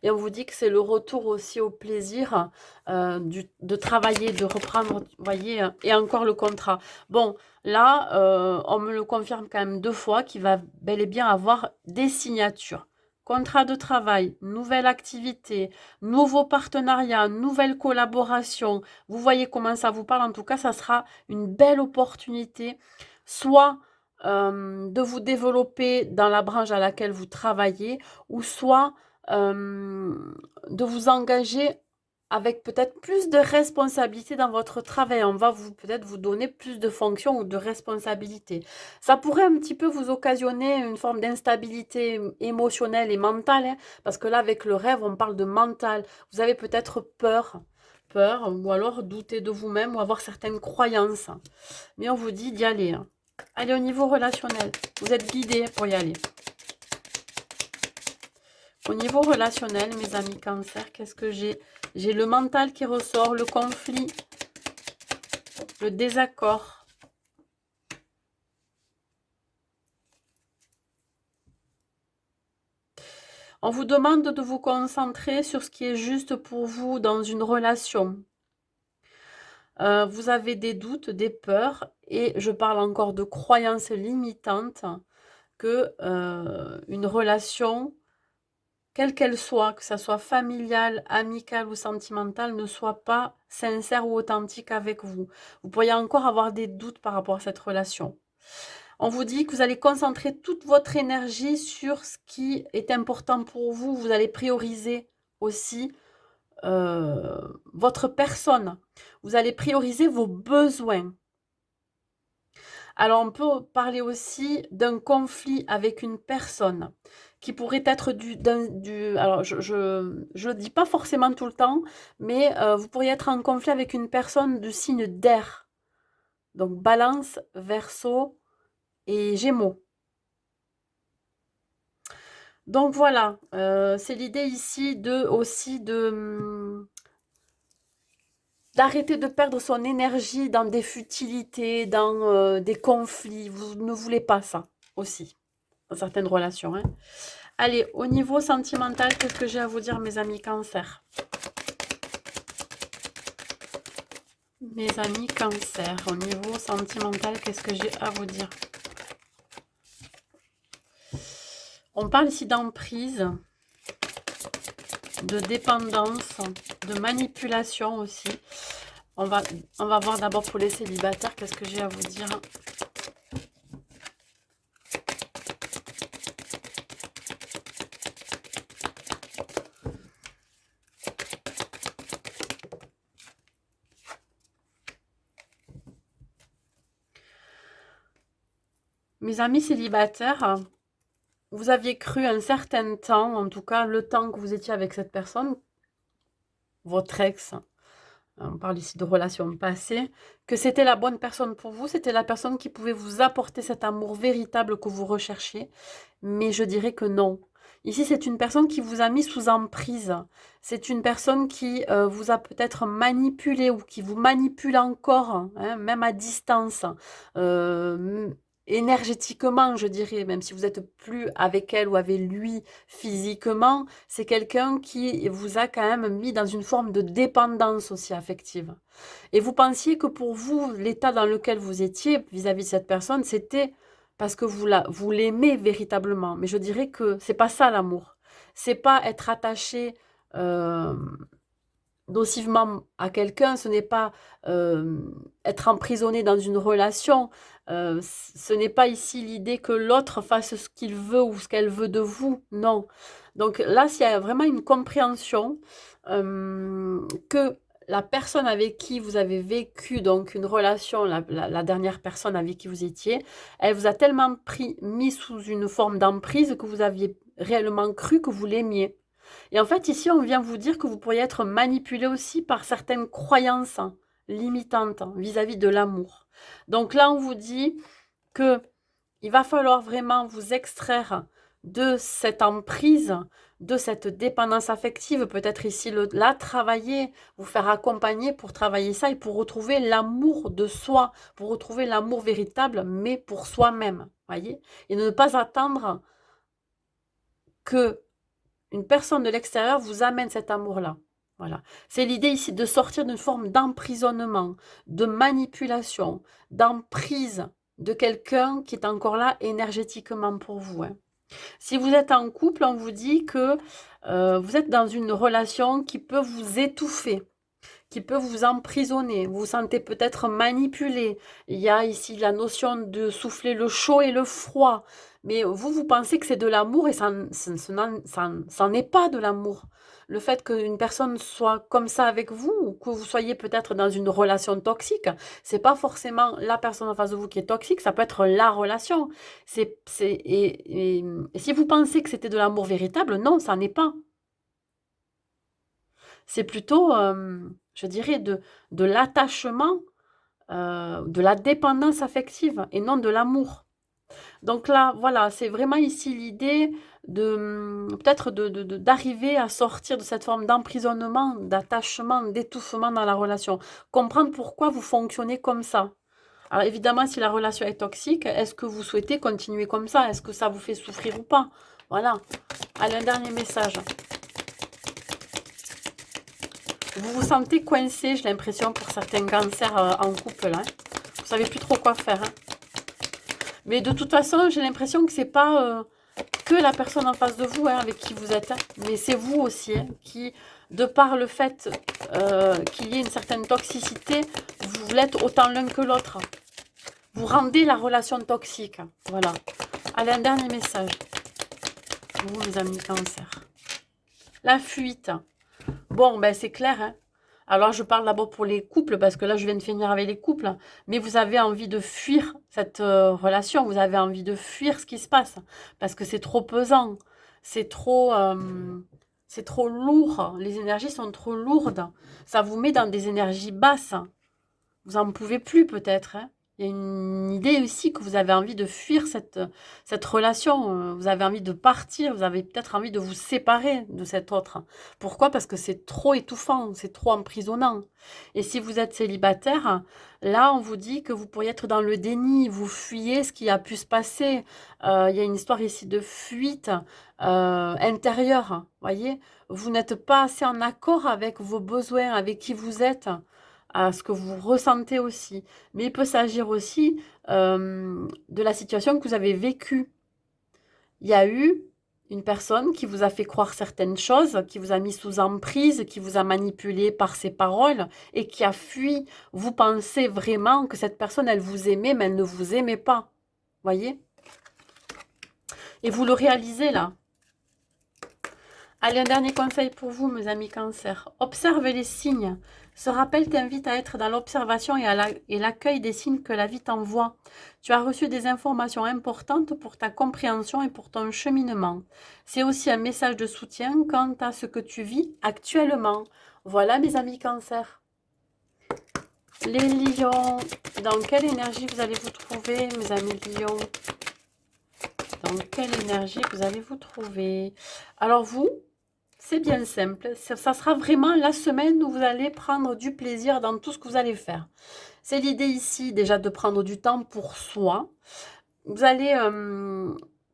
Et on vous dit que c'est le retour aussi au plaisir de travailler, de reprendre, vous voyez, et encore le contrat. Bon, là, on me le confirme quand même 2 fois qu'il va bel et bien avoir des signatures. Contrat de travail, nouvelle activité, nouveau partenariat, nouvelle collaboration. Vous voyez comment ça vous parle. En tout cas, ça sera une belle opportunité, soit de vous développer dans la branche à laquelle vous travaillez, ou soit de vous engager avec peut-être plus de responsabilités dans votre travail. On va peut-être vous donner plus de fonctions ou de responsabilités. Ça pourrait un petit peu vous occasionner une forme d'instabilité émotionnelle et mentale, hein, parce que là, avec le rêve, on parle de mental. Vous avez peut-être peur, ou alors douter de vous-même, ou avoir certaines croyances. Mais on vous dit d'y aller, hein. Allez, au niveau relationnel, vous êtes guidés pour y aller. Au niveau relationnel, mes amis cancer, qu'est-ce que j'ai? J'ai le mental qui ressort, le conflit, le désaccord. On vous demande de vous concentrer sur ce qui est juste pour vous dans une relation. Vous avez des doutes, des peurs, et je parle encore de croyances limitantes que une relation, quelle qu'elle soit, que ça soit familiale, amicale ou sentimentale, ne soit pas sincère ou authentique avec vous. Vous pourriez encore avoir des doutes par rapport à cette relation. On vous dit que vous allez concentrer toute votre énergie sur ce qui est important pour vous. Vous allez prioriser aussi votre personne. Vous allez prioriser vos besoins. Alors, on peut parler aussi d'un conflit avec une personne qui pourrait être alors, je le dis pas forcément tout le temps, mais vous pourriez être en conflit avec une personne du signe d'air. Donc, Balance, Verseau et Gémeaux. Donc voilà, c'est l'idée ici d'arrêter de perdre son énergie dans des futilités, dans des conflits. Vous ne voulez pas ça aussi, dans certaines relations, hein. Allez, au niveau sentimental, qu'est-ce que j'ai à vous dire, mes amis Cancer? Mes amis Cancer, au niveau sentimental, qu'est-ce que j'ai à vous dire? On parle ici d'emprise, de dépendance, de manipulation aussi. On va voir d'abord pour les célibataires, qu'est-ce que j'ai à vous dire? Mes amis célibataires, vous aviez cru un certain temps, en tout cas le temps que vous étiez avec cette personne, votre ex, on parle ici de relations passées, que c'était la bonne personne pour vous, c'était la personne qui pouvait vous apporter cet amour véritable que vous recherchiez, mais je dirais que non. Ici, c'est une personne qui vous a mis sous emprise. C'est une personne qui vous a peut-être manipulé ou qui vous manipule encore, hein, même à distance. Euh, Énergétiquement, je dirais, même si vous n'êtes plus avec elle ou avec lui physiquement, c'est quelqu'un qui vous a quand même mis dans une forme de dépendance aussi affective. Et vous pensiez que pour vous, l'état dans lequel vous étiez vis-à-vis de cette personne, c'était parce que vous l'aimez véritablement. Mais je dirais que c'est pas ça l'amour. C'est pas être attaché euh, nocivement à quelqu'un, ce n'est pas être emprisonné dans une relation, ce n'est pas ici l'idée que l'autre fasse ce qu'il veut ou ce qu'elle veut de vous, non. Donc là, s'il y a vraiment une compréhension que la personne avec qui vous avez vécu donc une relation, la dernière personne avec qui vous étiez, elle vous a tellement mis sous une forme d'emprise que vous aviez réellement cru que vous l'aimiez. Et en fait, ici, on vient vous dire que vous pourriez être manipulé aussi par certaines croyances limitantes vis-à-vis de l'amour. Donc là, on vous dit que il va falloir vraiment vous extraire de cette emprise, de cette dépendance affective, peut-être ici la travailler, vous faire accompagner pour travailler ça et pour retrouver l'amour de soi, pour retrouver l'amour véritable, mais pour soi-même, voyez? Et ne pas attendre que une personne de l'extérieur vous amène cet amour-là. Voilà. C'est l'idée ici de sortir d'une forme d'emprisonnement, de manipulation, d'emprise de quelqu'un qui est encore là énergétiquement pour vous, hein. Si vous êtes en couple, on vous dit que vous êtes dans une relation qui peut vous étouffer, qui peut vous emprisonner. Vous vous sentez peut-être manipulé. Il y a ici la notion de souffler le chaud et le froid. Mais vous, vous pensez que c'est de l'amour et ça n'en est pas de l'amour. Le fait qu'une personne soit comme ça avec vous, ou que vous soyez peut-être dans une relation toxique, c'est pas forcément la personne en face de vous qui est toxique, ça peut être la relation. Et si vous pensez que c'était de l'amour véritable, non, ça n'est pas. C'est plutôt, je dirais, de l'attachement, de la dépendance affective et non de l'amour. Donc là, voilà, c'est vraiment ici l'idée de peut-être d'arriver à sortir de cette forme d'emprisonnement, d'attachement, d'étouffement dans la relation. Comprendre pourquoi vous fonctionnez comme ça. Alors évidemment, si la relation est toxique, est-ce que vous souhaitez continuer comme ça? Est-ce que ça vous fait souffrir ou pas? Voilà. Allez, un dernier message. Vous vous sentez coincé, j'ai l'impression, pour certains cancers en couple, là, hein. Vous savez plus trop quoi faire, hein. Mais de toute façon, j'ai l'impression que c'est pas que la personne en face de vous, hein, avec qui vous êtes, hein, mais c'est vous aussi, hein, qui, de par le fait qu'il y ait une certaine toxicité, vous l'êtes autant l'un que l'autre. Vous rendez la relation toxique. Voilà. Allez, un dernier message. Vous, mes amis cancer. La fuite. Bon, ben c'est clair, hein. Alors, je parle d'abord pour les couples, parce que là, je viens de finir avec les couples, mais vous avez envie de fuir cette relation, vous avez envie de fuir ce qui se passe, parce que c'est trop pesant, c'est trop, c'est trop lourd, les énergies sont trop lourdes, ça vous met dans des énergies basses. Vous en pouvez plus peut-être, hein. Il y a une idée aussi que vous avez envie de fuir cette relation, vous avez envie de partir, vous avez peut-être envie de vous séparer de cet autre. Pourquoi? Parce que c'est trop étouffant, c'est trop emprisonnant. Et si vous êtes célibataire, là, on vous dit que vous pourriez être dans le déni, vous fuyez ce qui a pu se passer. Il y a une histoire ici de fuite intérieure, voyez? Vous n'êtes pas assez en accord avec vos besoins, avec qui vous êtes, à ce que vous ressentez aussi. Mais il peut s'agir aussi de la situation que vous avez vécue. Il y a eu une personne qui vous a fait croire certaines choses, qui vous a mis sous emprise, qui vous a manipulé par ses paroles et qui a fui. Vous pensez vraiment que cette personne, elle vous aimait, mais elle ne vous aimait pas. Voyez? Et vous le réalisez là. Allez, un dernier conseil pour vous, mes amis cancer. Observez les signes. Ce rappel t'invite à être dans l'observation et l'accueil des signes que la vie t'envoie. Tu as reçu des informations importantes pour ta compréhension et pour ton cheminement. C'est aussi un message de soutien quant à ce que tu vis actuellement. Voilà, mes amis cancer. Les lions, dans quelle énergie vous allez vous trouver, mes amis lions? Dans quelle énergie vous allez vous trouver? Alors vous, c'est bien simple. Ça sera vraiment la semaine où vous allez prendre du plaisir dans tout ce que vous allez faire. C'est l'idée ici déjà de prendre du temps pour soi. Vous allez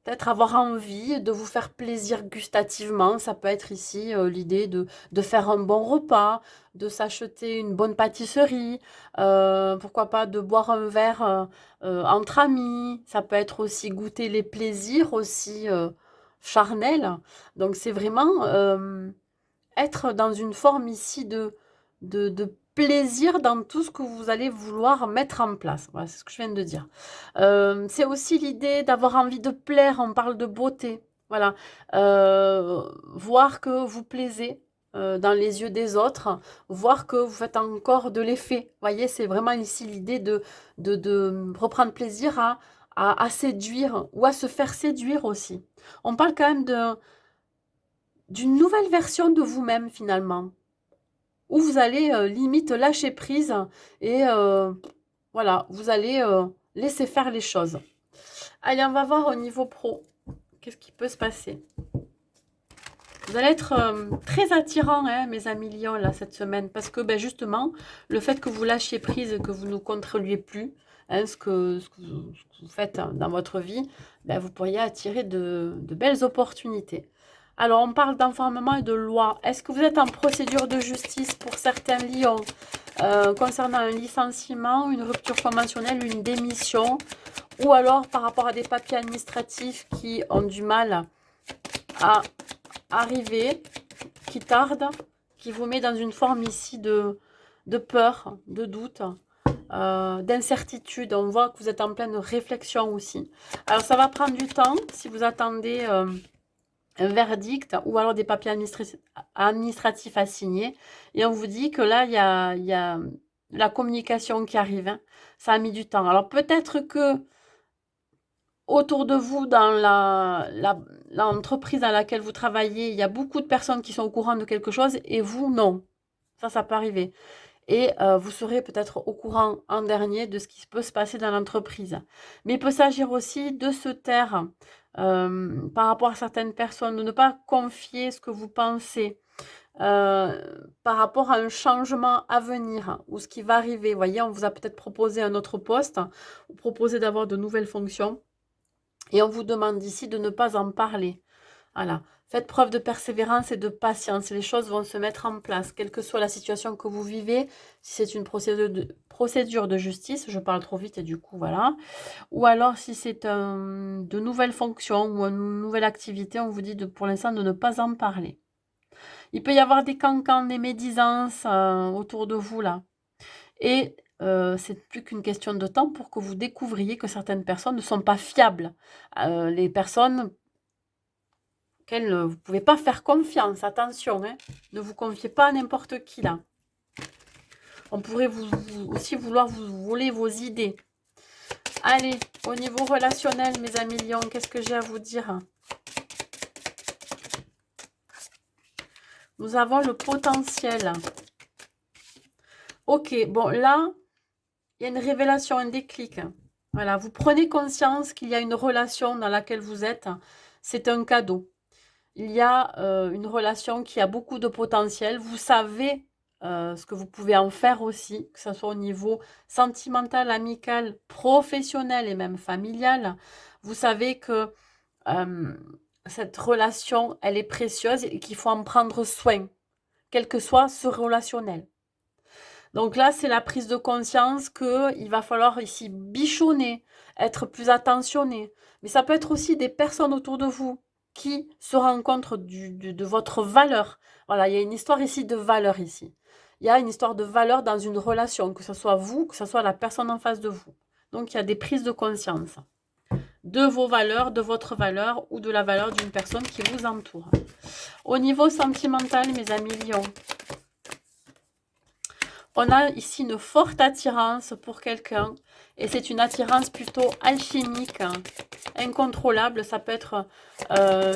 peut-être avoir envie de vous faire plaisir gustativement. Ça peut être ici l'idée de faire un bon repas, de s'acheter une bonne pâtisserie, pourquoi pas de boire un verre entre amis. Ça peut être aussi goûter les plaisirs aussi charnels. Donc c'est vraiment être dans une forme ici de plaisir dans tout ce que vous allez vouloir mettre en place. Voilà, c'est ce que je viens de dire. C'est aussi l'idée d'avoir envie de plaire, on parle de beauté. Voilà. Voir que vous plaisez dans les yeux des autres, voir que vous faites encore de l'effet. Vous voyez, c'est vraiment ici l'idée de reprendre plaisir à séduire ou à se faire séduire aussi. On parle quand même d'une nouvelle version de vous-même finalement, où vous allez limite lâcher prise et voilà, vous allez laisser faire les choses. Allez, on va voir au niveau pro, qu'est-ce qui peut se passer. Vous allez être très attirant, hein, mes amis lions, là, cette semaine, parce que ben, justement, le fait que vous lâchiez prise, que vous ne contrôliez plus hein, ce que vous faites dans votre vie, ben, vous pourriez attirer de belles opportunités. Alors, on parle d'enfermement et de loi. Est-ce que vous êtes en procédure de justice pour certains lions concernant un licenciement, une rupture conventionnelle, une démission, ou alors par rapport à des papiers administratifs qui ont du mal à arriver, qui tardent, qui vous met dans une forme ici de peur, de doute, d'incertitude. On voit que vous êtes en pleine réflexion aussi. Alors, ça va prendre du temps si vous attendez un verdict ou alors des papiers administratifs à signer. Et on vous dit que là, il y a la communication qui arrive. Hein. Ça a mis du temps. Alors peut-être que autour de vous, dans l'entreprise dans laquelle vous travaillez, il y a beaucoup de personnes qui sont au courant de quelque chose et vous, non. Ça peut arriver. Et vous serez peut-être au courant en dernier de ce qui peut se passer dans l'entreprise. Mais il peut s'agir aussi de se taire par rapport à certaines personnes, de ne pas confier ce que vous pensez par rapport à un changement à venir ou ce qui va arriver. Vous voyez, on vous a peut-être proposé un autre poste ou proposé d'avoir de nouvelles fonctions et on vous demande ici de ne pas en parler. Voilà. Faites preuve de persévérance et de patience. Les choses vont se mettre en place, quelle que soit la situation que vous vivez. Si c'est une procédure de justice, je parle trop vite et du coup, voilà. Ou alors, si c'est de nouvelles fonctions ou une nouvelle activité, on vous dit pour l'instant de ne pas en parler. Il peut y avoir des cancans, des médisances autour de vous, là. Et c'est plus qu'une question de temps pour que vous découvriez que certaines personnes ne sont pas fiables. Les personnes vous ne pouvez pas faire confiance, attention, hein. Ne vous confiez pas à n'importe qui là. On pourrait aussi vouloir vous voler vos idées. Allez, au niveau relationnel, mes amis lions, qu'est-ce que j'ai à vous dire? Nous avons le potentiel. Ok, bon, là, il y a une révélation, un déclic. Voilà, vous prenez conscience qu'il y a une relation dans laquelle vous êtes. C'est un cadeau. Il y a une relation qui a beaucoup de potentiel. Vous savez ce que vous pouvez en faire aussi, que ce soit au niveau sentimental, amical, professionnel et même familial. Vous savez que cette relation, elle est précieuse et qu'il faut en prendre soin, quel que soit ce relationnel. Donc là, c'est la prise de conscience qu'il va falloir ici bichonner, être plus attentionné. Mais ça peut être aussi des personnes autour de vous qui se rendent compte de votre valeur. Voilà, il y a une histoire ici de valeur ici. Il y a une histoire de valeur dans une relation, que ce soit vous, que ce soit la personne en face de vous. Donc il y a des prises de conscience de vos valeurs, de votre valeur ou de la valeur d'une personne qui vous entoure. Au niveau sentimental, mes amis lions, on a ici une forte attirance pour quelqu'un et c'est une attirance plutôt alchimique, incontrôlable. Ça peut être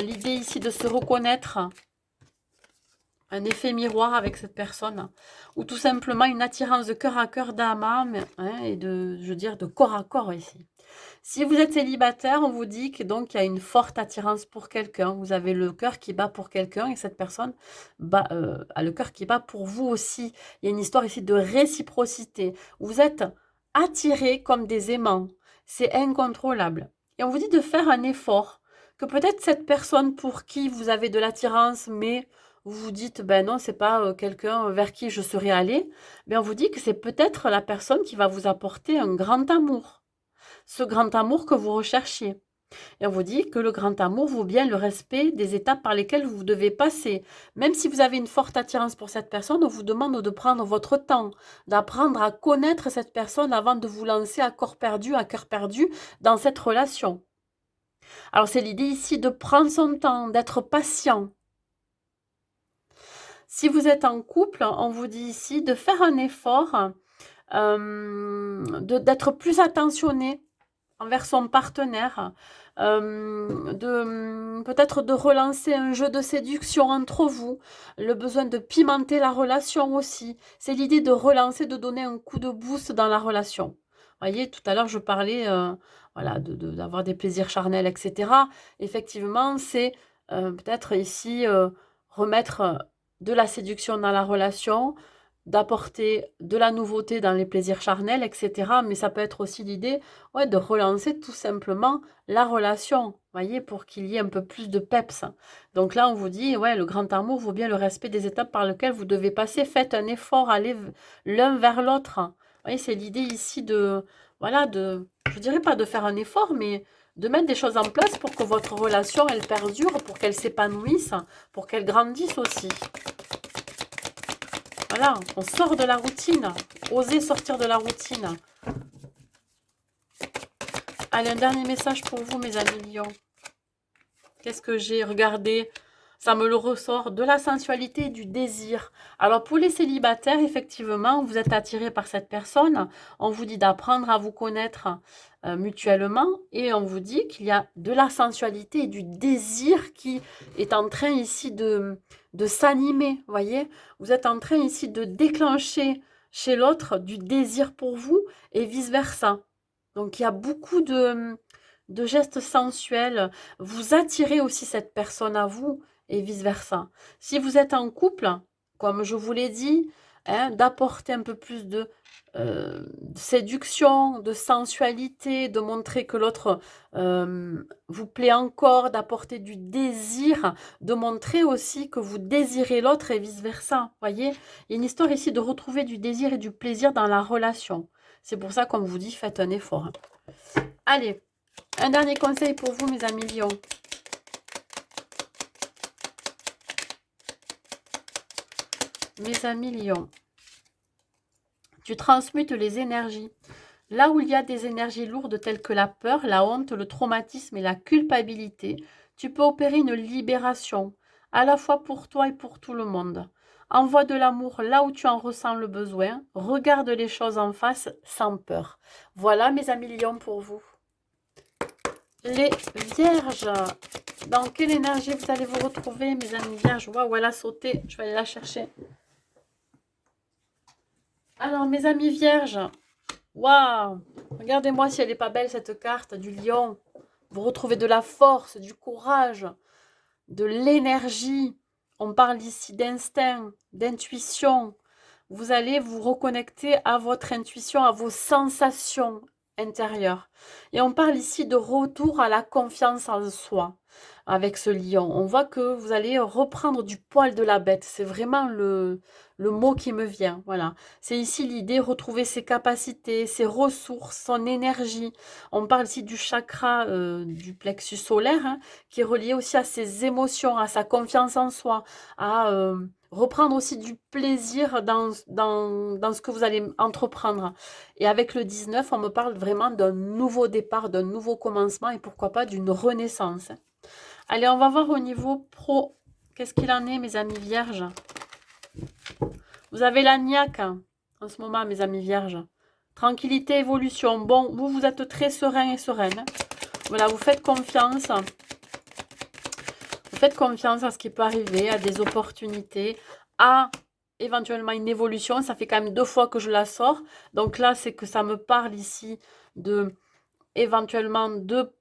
l'idée ici de se reconnaître, un effet miroir avec cette personne ou tout simplement une attirance de cœur à cœur, d'âme à âme et je veux dire de corps à corps ici. Si vous êtes célibataire, on vous dit que donc il y a une forte attirance pour quelqu'un. Vous avez le cœur qui bat pour quelqu'un et cette personne a le cœur qui bat pour vous aussi. Il y a une histoire ici de réciprocité. Vous êtes attirés comme des aimants. C'est incontrôlable. Et on vous dit de faire un effort. Que peut-être cette personne pour qui vous avez de l'attirance, mais vous vous dites, ben non, c'est pas quelqu'un vers qui je serais allé. Mais on vous dit que c'est peut-être la personne qui va vous apporter un grand amour, ce grand amour que vous recherchiez. Et on vous dit que le grand amour vaut bien le respect des étapes par lesquelles vous devez passer. Même si vous avez une forte attirance pour cette personne, on vous demande de prendre votre temps, d'apprendre à connaître cette personne avant de vous lancer à corps perdu, à cœur perdu dans cette relation. Alors c'est l'idée ici de prendre son temps, d'être patient. Si vous êtes en couple, on vous dit ici de faire un effort, d'être plus attentionné envers son partenaire, peut-être de relancer un jeu de séduction entre vous, le besoin de pimenter la relation aussi. C'est l'idée de relancer, de donner un coup de boost dans la relation. Vous voyez, tout à l'heure, je parlais voilà, d'avoir des plaisirs charnels, etc. Effectivement, c'est peut-être ici remettre de la séduction dans la relation, d'apporter de la nouveauté dans les plaisirs charnels, etc. Mais ça peut être aussi l'idée de relancer tout simplement la relation, voyez, pour qu'il y ait un peu plus de peps. Donc là, on vous dit, ouais, le grand amour vaut bien le respect des étapes par lesquelles vous devez passer. Faites un effort, allez l'un vers l'autre. Vous voyez, c'est l'idée ici de, voilà, je dirais pas de faire un effort, mais de mettre des choses en place pour que votre relation, elle perdure, pour qu'elle s'épanouisse, pour qu'elle grandisse aussi. Voilà, on sort de la routine. Osez sortir de la routine. Allez, un dernier message pour vous, mes amis lions. Qu'est-ce que j'ai regardé? Ça me le ressort, de la sensualité et du désir. Alors, pour les célibataires, effectivement, vous êtes attirés par cette personne. On vous dit d'apprendre à vous connaître mutuellement. Et on vous dit qu'il y a de la sensualité et du désir qui est en train ici de s'animer. Voyez, vous êtes en train ici de déclencher chez l'autre du désir pour vous et vice-versa. Donc, il y a beaucoup de gestes sensuels. Vous attirez aussi cette personne à vous et vice-versa. Si vous êtes en couple, comme je vous l'ai dit, d'apporter un peu plus de séduction, de sensualité, de montrer que l'autre vous plaît encore, d'apporter du désir, de montrer aussi que vous désirez l'autre et vice-versa. Voyez, il y a une histoire ici de retrouver du désir et du plaisir dans la relation. C'est pour ça qu'on vous dit, faites un effort. Allez, un dernier conseil pour vous, mes amis lions. Mes amis lions, tu transmutes les énergies. Là où il y a des énergies lourdes telles que la peur, la honte, le traumatisme et la culpabilité, tu peux opérer une libération, à la fois pour toi et pour tout le monde. Envoie de l'amour là où tu en ressens le besoin. Regarde les choses en face sans peur. Voilà mes amis lions pour vous. Les vierges, dans quelle énergie vous allez vous retrouver mes amis vierges? Waouh, elle a sauté, je vais aller la chercher. Alors mes amis vierges, waouh, regardez-moi si elle n'est pas belle cette carte du lion. Vous retrouvez de la force, du courage, de l'énergie. On parle ici d'instinct, d'intuition. Vous allez vous reconnecter à votre intuition, à vos sensations intérieures. Et on parle ici de retour à la confiance en soi avec ce lion. On voit que vous allez reprendre du poil de la bête. C'est vraiment le mot qui me vient. Voilà. C'est ici l'idée, retrouver ses capacités, ses ressources, son énergie. On parle ici du chakra du plexus solaire, hein, qui est relié aussi à ses émotions, à sa confiance en soi, à reprendre aussi du plaisir dans ce que vous allez entreprendre. Et avec le 19, on me parle vraiment d'un nouveau départ, d'un nouveau commencement et pourquoi pas d'une renaissance. Allez, on va voir au niveau pro. Qu'est-ce qu'il en est, mes amis vierges? Vous avez la niaque en ce moment, mes amis vierges. Tranquillité, évolution. Bon, vous êtes très serein et sereine. Voilà, vous faites confiance. Vous faites confiance à ce qui peut arriver, à des opportunités, à éventuellement une évolution. Ça fait quand même 2 fois que je la sors. Donc là, c'est que ça me parle ici de éventuellement de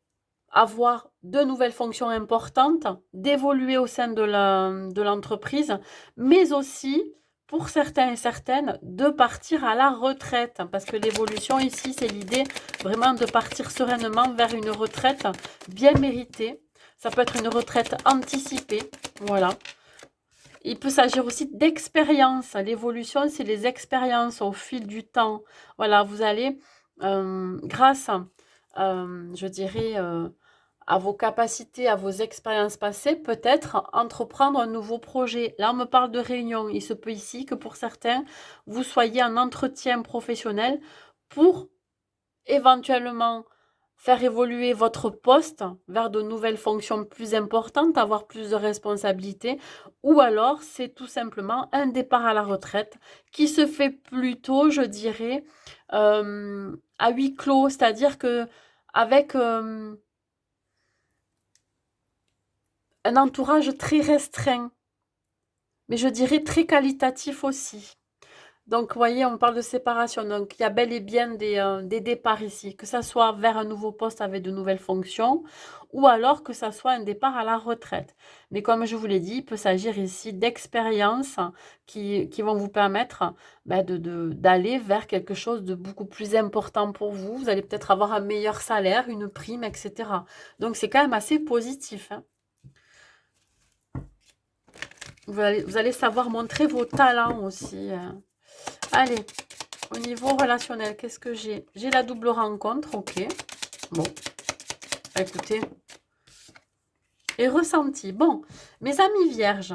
avoir de nouvelles fonctions importantes, d'évoluer au sein de l'entreprise, mais aussi, pour certains et certaines, de partir à la retraite. Parce que l'évolution ici, c'est l'idée vraiment de partir sereinement vers une retraite bien méritée. Ça peut être une retraite anticipée, voilà. Il peut s'agir aussi d'expérience. L'évolution, c'est les expériences au fil du temps. Voilà, vous allez, grâce, je dirais, à vos capacités, à vos expériences passées, peut-être entreprendre un nouveau projet. Là, on me parle de réunion. Il se peut ici que pour certains, vous soyez en entretien professionnel pour éventuellement faire évoluer votre poste vers de nouvelles fonctions plus importantes, avoir plus de responsabilités, ou alors c'est tout simplement un départ à la retraite qui se fait plutôt, je dirais, à huis clos, c'est-à-dire que avec un entourage très restreint, mais je dirais très qualitatif aussi. Donc, vous voyez, on parle de séparation. Donc, il y a bel et bien des départs ici, que ça soit vers un nouveau poste avec de nouvelles fonctions, ou alors que ça soit un départ à la retraite. Mais comme je vous l'ai dit, il peut s'agir ici d'expériences qui vont vous permettre d'aller vers quelque chose de beaucoup plus important pour vous. Vous allez peut-être avoir un meilleur salaire, une prime, etc. Donc, c'est quand même assez positif, hein. Vous allez savoir montrer vos talents aussi. Allez, au niveau relationnel, qu'est-ce que j'ai? J'ai la double rencontre, ok. Bon, écoutez. Et ressenti. Bon, mes amis vierges,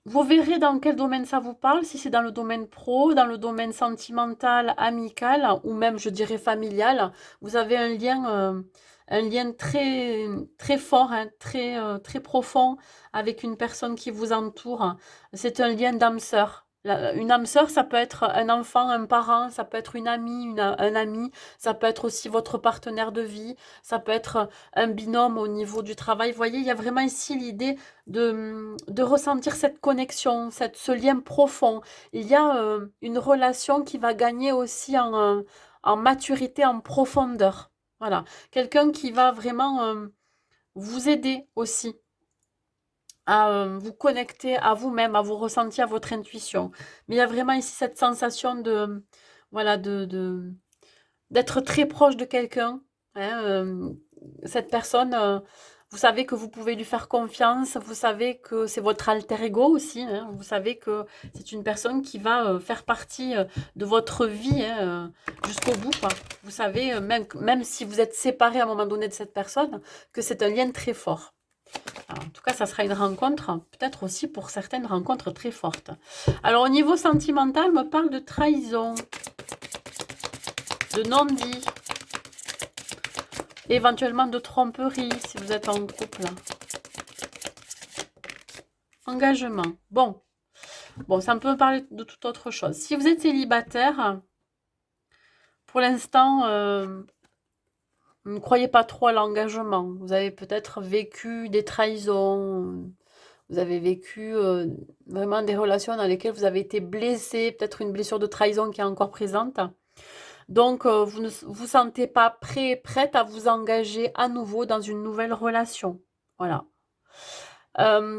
vous verrez dans quel domaine ça vous parle, si c'est dans le domaine pro, dans le domaine sentimental, amical, ou même, je dirais, familial. Vous avez un lien très, très fort, hein, très profond avec une personne qui vous entoure. C'est un lien d'âme sœur. Une âme sœur, ça peut être un enfant, un parent, ça peut être une amie, un ami, ça peut être aussi votre partenaire de vie, ça peut être un binôme au niveau du travail. Vous voyez, il y a vraiment ici l'idée de ressentir cette connexion, ce lien profond. Il y a une relation qui va gagner aussi en maturité, en profondeur. Voilà, quelqu'un qui va vraiment vous aider aussi à vous connecter à vous-même, à vos ressentis, à votre intuition. Mais il y a vraiment ici cette sensation voilà, d'être très proche de quelqu'un, hein, cette personne, vous savez que vous pouvez lui faire confiance, vous savez que c'est votre alter ego aussi, hein, vous savez que c'est une personne qui va faire partie de votre vie, hein, jusqu'au bout, quoi. Vous savez, même si vous êtes séparé à un moment donné de cette personne, que c'est un lien très fort. Alors, en tout cas, ça sera une rencontre, peut-être aussi pour certaines rencontres très fortes. Alors, au niveau sentimental, on me parle de trahison, de non-dit, éventuellement de tromperie si vous êtes en couple. Engagement. Bon, ça peut parler de toute autre chose. Si vous êtes célibataire, pour l'instant, ne croyez pas trop à l'engagement. Vous avez peut-être vécu des trahisons, vous avez vécu vraiment des relations dans lesquelles vous avez été blessé, peut-être une blessure de trahison qui est encore présente. Donc, vous ne vous sentez pas prêt, prête à vous engager à nouveau dans une nouvelle relation. Voilà.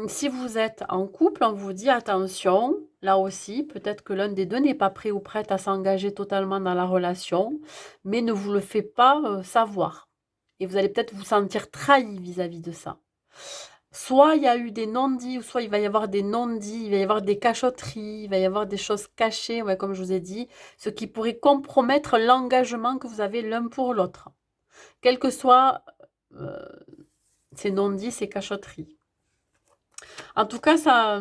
Si vous êtes en couple, on vous dit attention, là aussi, peut-être que l'un des deux n'est pas prêt ou prête à s'engager totalement dans la relation, mais ne vous le fait pas savoir. Et vous allez peut-être vous sentir trahi vis-à-vis de ça. Soit il y a eu des non-dits, ou soit il va y avoir des non-dits, il va y avoir des cachotteries, il va y avoir des choses cachées, ouais, comme je vous ai dit, ce qui pourrait compromettre l'engagement que vous avez l'un pour l'autre. Quels que soient ces non-dits, ces cachotteries. En tout cas, ça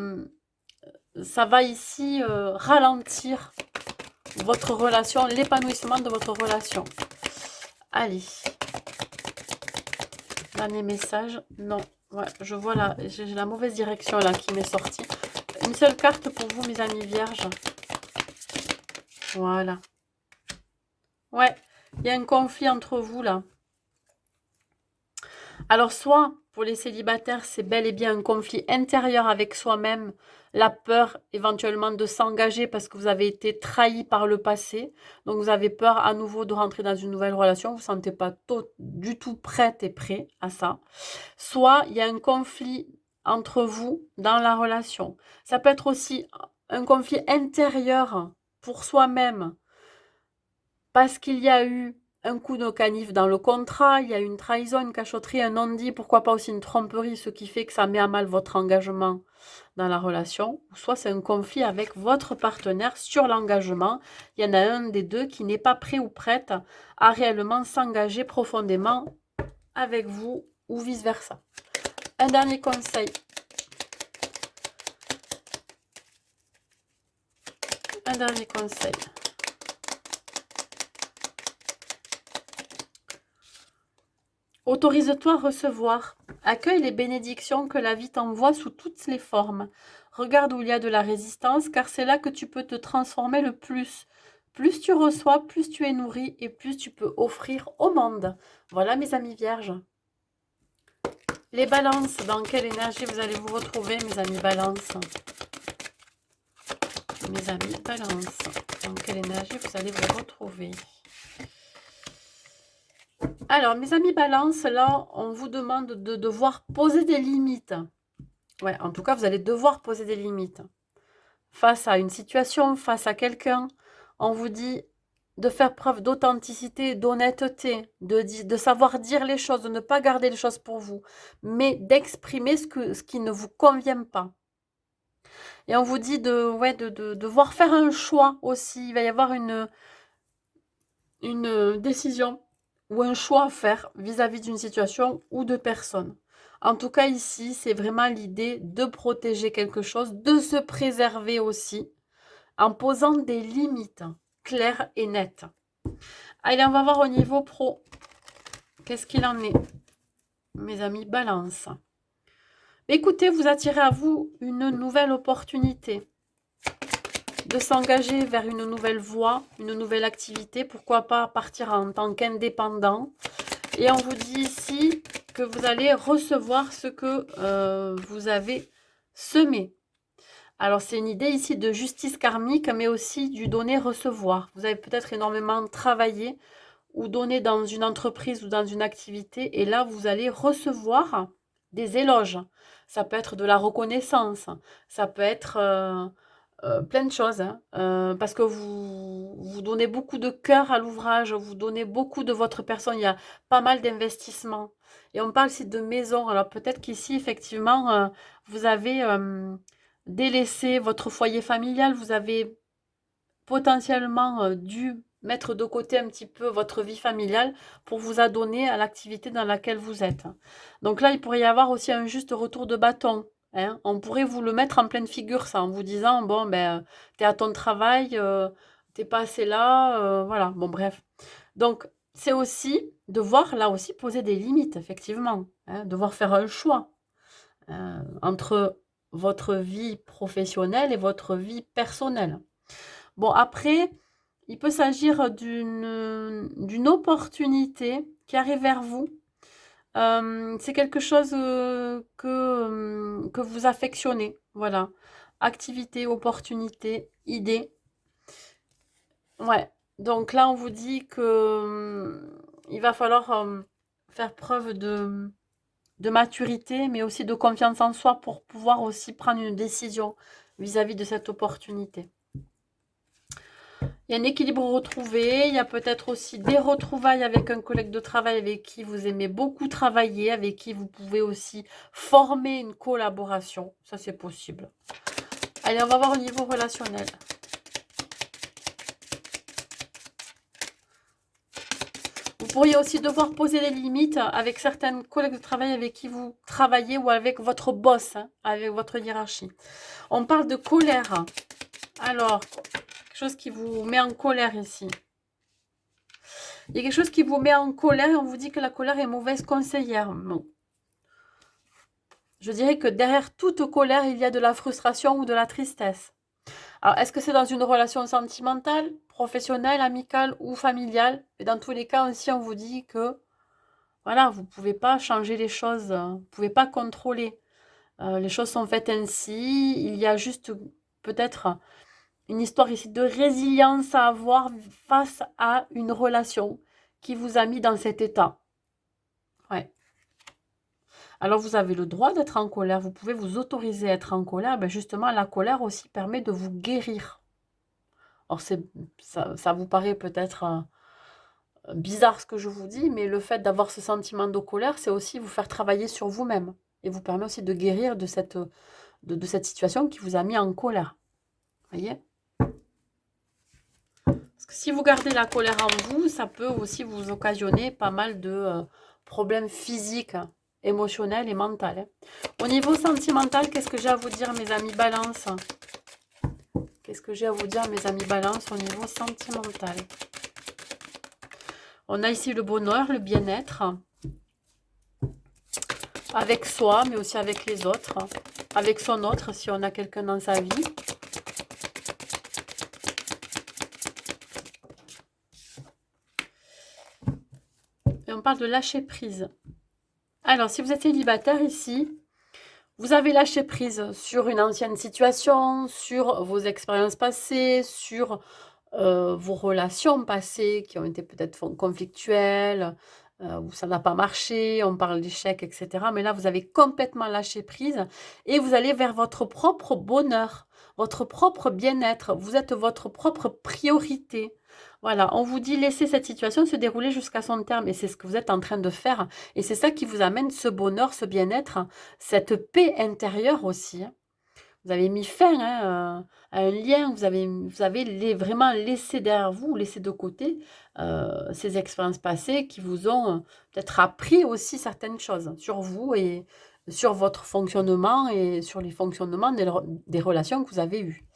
va ici ralentir votre relation, l'épanouissement de votre relation. Allez. Dernier message. Non. Ouais, je vois là, j'ai la mauvaise direction là qui m'est sortie. Une seule carte pour vous, mes amis vierges. Voilà. Ouais, il y a un conflit entre vous là. Alors, soit pour les célibataires, c'est bel et bien un conflit intérieur avec soi-même, la peur éventuellement de s'engager parce que vous avez été trahi par le passé. Donc, vous avez peur à nouveau de rentrer dans une nouvelle relation. Vous ne vous sentez pas du tout prête et prêt à ça. Soit il y a un conflit entre vous dans la relation. Ça peut être aussi un conflit intérieur pour soi-même parce qu'il y a eu un coup de canif dans le contrat, il y a eu une trahison, une cachotterie, un non-dit, pourquoi pas aussi une tromperie, ce qui fait que ça met à mal votre engagement dans la relation. Ou soit c'est un conflit avec votre partenaire sur l'engagement. Il y en a un des deux qui n'est pas prêt ou prête à réellement s'engager profondément avec vous ou vice-versa. Un dernier conseil. Un dernier conseil. Autorise-toi à recevoir. Accueille les bénédictions que la vie t'envoie sous toutes les formes. Regarde où il y a de la résistance, car c'est là que tu peux te transformer le plus. Plus tu reçois, plus tu es nourri et plus tu peux offrir au monde. Voilà mes amis vierges. Les balances, dans quelle énergie vous allez vous retrouver, mes amis balances? Mes amis balances, dans quelle énergie vous allez vous retrouver? Alors, mes amis balance, là, on vous demande de devoir poser des limites. Ouais, en tout cas, vous allez devoir poser des limites. Face à une situation, face à quelqu'un, on vous dit de faire preuve d'authenticité, d'honnêteté, de savoir dire les choses, de ne pas garder les choses pour vous, mais d'exprimer ce qui ne vous convient pas. Et on vous dit de devoir faire un choix aussi. Il va y avoir une décision ou un choix à faire vis-à-vis d'une situation ou de personnes. En tout cas, ici, c'est vraiment l'idée de protéger quelque chose, de se préserver aussi, en posant des limites claires et nettes. Allez, on va voir au niveau pro. Qu'est-ce qu'il en est, mes amis balance? Écoutez, vous attirez à vous une nouvelle opportunité de s'engager vers une nouvelle voie, une nouvelle activité, pourquoi pas partir en tant qu'indépendant. Et on vous dit ici que vous allez recevoir ce que vous avez semé. Alors c'est une idée ici de justice karmique, mais aussi du donner-recevoir. Vous avez peut-être énormément travaillé ou donné dans une entreprise ou dans une activité, et là vous allez recevoir des éloges. Ça peut être de la reconnaissance, ça peut être plein de choses, hein. Parce que vous donnez beaucoup de cœur à l'ouvrage, vous donnez beaucoup de votre personne, il y a pas mal d'investissements. Et on parle ici de maison, alors peut-être qu'ici, effectivement, vous avez délaissé votre foyer familial, vous avez potentiellement dû mettre de côté un petit peu votre vie familiale pour vous adonner à l'activité dans laquelle vous êtes. Donc là, il pourrait y avoir aussi un juste retour de bâton. Hein. On pourrait vous le mettre en pleine figure, ça, en vous disant, bon, ben, t'es à ton travail, t'es pas assez là, voilà, bon, bref. Donc, c'est aussi devoir, là aussi, poser des limites, effectivement, hein, devoir faire un choix entre votre vie professionnelle et votre vie personnelle. Bon, après, il peut s'agir d'une opportunité qui arrive vers vous. C'est quelque chose que vous affectionnez. Voilà. Activité, opportunité, idée. Ouais. Donc là, on vous dit que il va falloir faire preuve de maturité, mais aussi de confiance en soi pour pouvoir aussi prendre une décision vis-à-vis de cette opportunité. Il y a un équilibre retrouvé, il y a peut-être aussi des retrouvailles avec un collègue de travail avec qui vous aimez beaucoup travailler, avec qui vous pouvez aussi former une collaboration. Ça, c'est possible. Allez, on va voir au niveau relationnel. Vous pourriez aussi devoir poser des limites avec certains collègues de travail avec qui vous travaillez ou avec votre boss, hein, avec votre hiérarchie. On parle de colère. Alors, quelque chose qui vous met en colère ici. Il y a quelque chose qui vous met en colère et on vous dit que la colère est mauvaise conseillère. Non. Je dirais que derrière toute colère, il y a de la frustration ou de la tristesse. Alors, est-ce que c'est dans une relation sentimentale, professionnelle, amicale ou familiale? Et dans tous les cas aussi, on vous dit que voilà, vous ne pouvez pas changer les choses, vous ne pouvez pas contrôler. Les choses sont faites ainsi. Il y a juste peut-être une histoire ici de résilience à avoir face à une relation qui vous a mis dans cet état. Ouais. Alors, vous avez le droit d'être en colère. Vous pouvez vous autoriser à être en colère. Ben justement, la colère aussi permet de vous guérir. Alors, ça vous paraît peut-être bizarre ce que je vous dis, mais le fait d'avoir ce sentiment de colère, c'est aussi vous faire travailler sur vous-même. Et vous permet aussi de guérir de cette situation qui vous a mis en colère. Voyez? Parce que si vous gardez la colère en vous, ça peut aussi vous occasionner pas mal de problèmes physiques, émotionnels et mentaux. Hein. Au niveau sentimental, qu'est-ce que j'ai à vous dire, mes amis Balance? Qu'est-ce que j'ai à vous dire, mes amis Balance, au niveau sentimental? On a ici le bonheur, le bien-être, avec soi, mais aussi avec les autres, avec son autre, si on a quelqu'un dans sa vie. Et on parle de lâcher prise. Alors, si vous êtes célibataire ici, vous avez lâché prise sur une ancienne situation, sur vos expériences passées, sur vos relations passées qui ont été peut-être conflictuelles, où ça n'a pas marché, on parle d'échecs, etc. Mais là, vous avez complètement lâché prise et vous allez vers votre propre bonheur, votre propre bien-être. Vous êtes votre propre priorité. Voilà, on vous dit laissez cette situation se dérouler jusqu'à son terme et c'est ce que vous êtes en train de faire. Et c'est ça qui vous amène ce bonheur, ce bien-être, cette paix intérieure aussi. Hein. Vous avez mis fin hein, à un lien, vous avez vraiment laissé derrière vous, laissé de côté ces expériences passées qui vous ont peut-être appris aussi certaines choses sur vous et sur votre fonctionnement et sur les fonctionnements des relations que vous avez eues.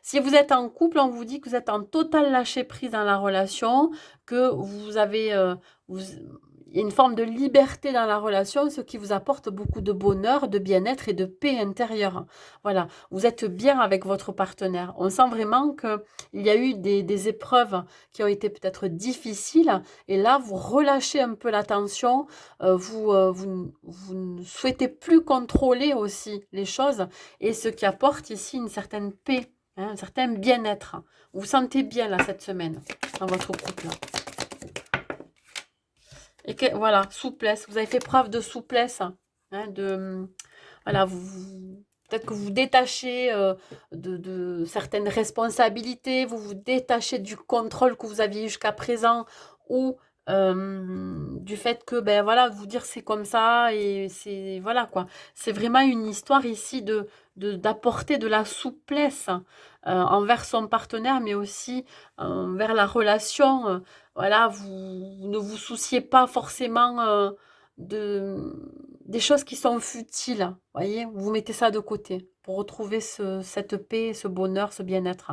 Si vous êtes en couple, on vous dit que vous êtes en total lâcher prise dans la relation, que vous avez... il y a une forme de liberté dans la relation, ce qui vous apporte beaucoup de bonheur, de bien-être et de paix intérieure. Voilà, vous êtes bien avec votre partenaire. On sent vraiment qu'il y a eu des épreuves qui ont été peut-être difficiles. Et là, vous relâchez un peu la tension. Vous ne souhaitez plus contrôler aussi les choses. Et ce qui apporte ici une certaine paix, hein, un certain bien-être. Vous vous sentez bien là cette semaine dans votre couple. Et que, voilà, souplesse. Vous avez fait preuve de souplesse. Hein, voilà, peut-être que vous vous détachez de certaines responsabilités, vous vous détachez du contrôle que vous aviez jusqu'à présent ou du fait que, ben voilà, vous dire c'est comme ça et c'est, voilà quoi. C'est vraiment une histoire ici d'apporter de la souplesse envers son partenaire, mais aussi envers la relation. Voilà, vous ne vous souciez pas forcément des choses qui sont futiles. Voyez, vous mettez ça de côté pour retrouver cette paix, ce bonheur, ce bien-être.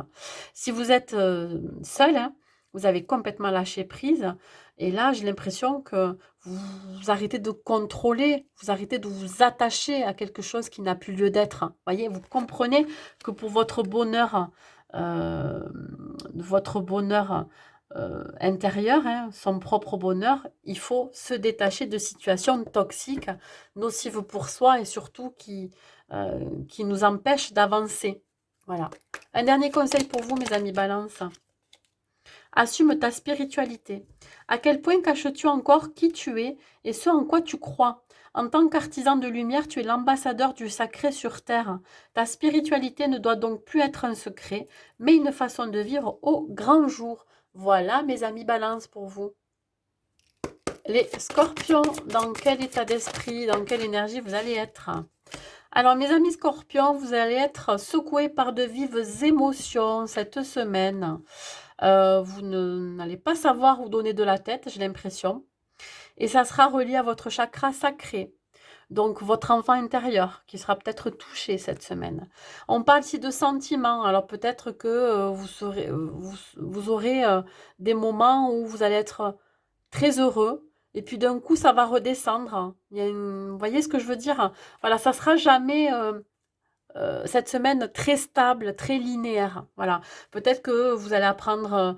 Si vous êtes seul, hein, vous avez complètement lâché prise. Et là, j'ai l'impression que vous arrêtez de contrôler, vous arrêtez de vous attacher à quelque chose qui n'a plus lieu d'être. Voyez, vous comprenez que pour euh, votre bonheur intérieur, hein, son propre bonheur, il faut se détacher de situations toxiques, nocives pour soi et surtout qui nous empêchent d'avancer. Voilà. Un dernier conseil pour vous, mes amis Balance. Assume ta spiritualité. À quel point caches-tu encore qui tu es et ce en quoi tu crois? En tant qu'artisan de lumière, tu es l'ambassadeur du sacré sur terre. Ta spiritualité ne doit donc plus être un secret, mais une façon de vivre au grand jour. Voilà, mes amis Balance pour vous. Les scorpions, dans quel état d'esprit, dans quelle énergie vous allez être? Alors, mes amis scorpions, vous allez être secoués par de vives émotions cette semaine. Vous n'allez pas savoir où donner de la tête, j'ai l'impression. Et ça sera relié à votre chakra sacré. Donc, votre enfant intérieur qui sera peut-être touché cette semaine. On parle ici de sentiments. Alors, peut-être que vous aurez des moments où vous allez être très heureux. Et puis, d'un coup, ça va redescendre. Vous voyez ce que je veux dire? Voilà, ça sera jamais cette semaine très stable, très linéaire. Voilà. Peut-être que vous allez apprendre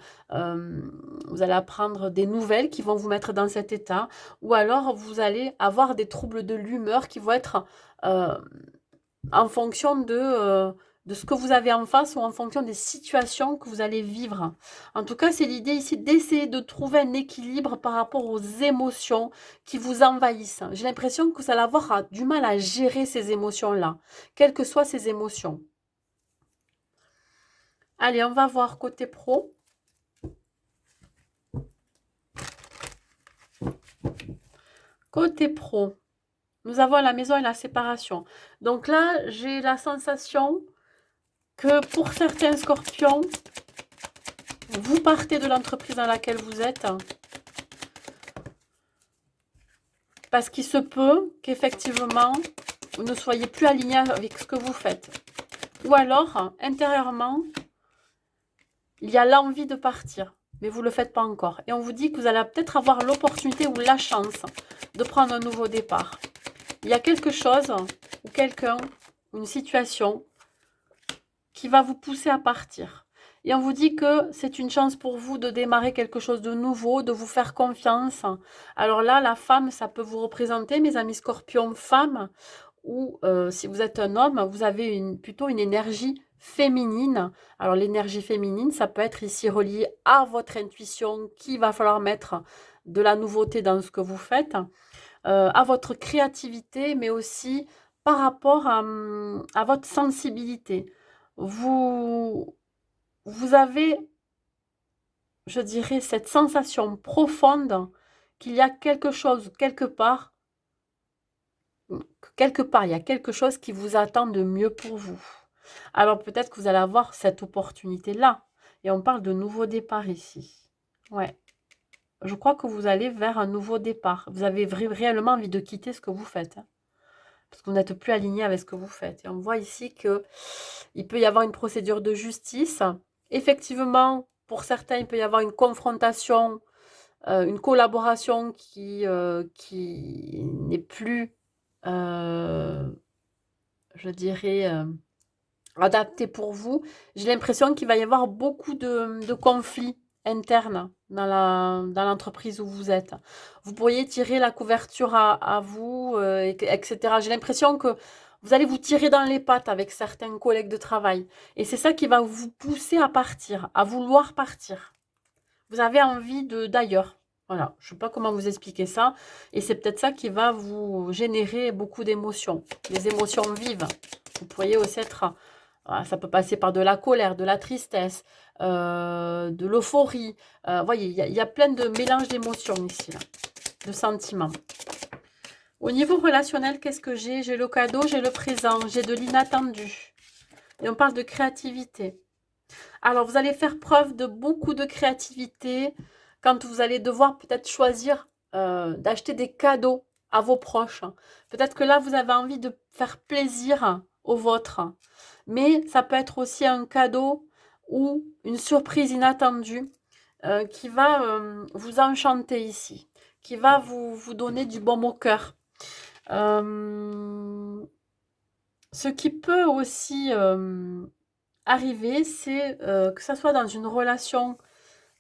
des nouvelles qui vont vous mettre dans cet état, ou alors vous allez avoir des troubles de l'humeur qui vont être euh, en fonction de ce que vous avez en face ou en fonction des situations que vous allez vivre. En tout cas, c'est l'idée ici d'essayer de trouver un équilibre par rapport aux émotions qui vous envahissent. J'ai l'impression que vous allez avoir du mal à gérer ces émotions-là, quelles que soient ces émotions. Allez, on va voir côté pro. Côté pro, nous avons la maison et la séparation. Donc là, j'ai la sensation que pour certains scorpions, vous partez de l'entreprise dans laquelle vous êtes parce qu'il se peut qu'effectivement, vous ne soyez plus aligné avec ce que vous faites. Ou alors, intérieurement, il y a l'envie de partir, mais vous ne le faites pas encore. Et on vous dit que vous allez peut-être avoir l'opportunité ou la chance de prendre un nouveau départ. Il y a quelque chose, ou quelqu'un, une situation qui va vous pousser à partir. Et on vous dit que c'est une chance pour vous de démarrer quelque chose de nouveau, de vous faire confiance. Alors là, la femme, ça peut vous représenter, mes amis scorpions, femmes, ou si vous êtes un homme, vous avez plutôt une énergie féminine. Alors l'énergie féminine, ça peut être ici relié à votre intuition, qu'il va falloir mettre de la nouveauté dans ce que vous faites, à votre créativité, mais aussi par rapport à votre sensibilité. Vous, vous avez, je dirais, cette sensation profonde qu'il y a quelque chose, quelque part, il y a quelque chose qui vous attend de mieux pour vous. Alors peut-être que vous allez avoir cette opportunité-là. Et on parle de nouveau départ ici. Ouais. Je crois que vous allez vers un nouveau départ. Vous avez réellement envie de quitter ce que vous faites, hein, parce que vous n'êtes plus aligné avec ce que vous faites. Et on voit ici que il peut y avoir une procédure de justice. Effectivement, pour certains, il peut y avoir une confrontation, une collaboration qui n'est plus, je dirais, adaptée pour vous. J'ai l'impression qu'il va y avoir beaucoup de conflits internes dans l'entreprise où vous êtes. Vous pourriez tirer la couverture à vous, etc. J'ai l'impression que vous allez vous tirer dans les pattes avec certains collègues de travail. Et c'est ça qui va vous pousser à partir, à vouloir partir. Vous avez envie d'ailleurs. Voilà, je ne sais pas comment vous expliquer ça. Et c'est peut-être ça qui va vous générer beaucoup d'émotions. Des émotions vives. Vous pourriez aussi être... Ça peut passer par de la colère, de la tristesse, de l'euphorie. Voyez, il y a plein de mélanges d'émotions ici, là, de sentiments. Au niveau relationnel, qu'est-ce que j'ai? J'ai le cadeau, j'ai le présent, j'ai de l'inattendu. Et on parle de créativité. Alors, vous allez faire preuve de beaucoup de créativité quand vous allez devoir peut-être choisir d'acheter des cadeaux à vos proches. Peut-être que là, vous avez envie de faire plaisir aux vôtres. Mais ça peut être aussi un cadeau ou une surprise inattendue qui va vous enchanter ici, qui va vous donner du baume au cœur. Ce qui peut aussi arriver, c'est que ça soit dans une relation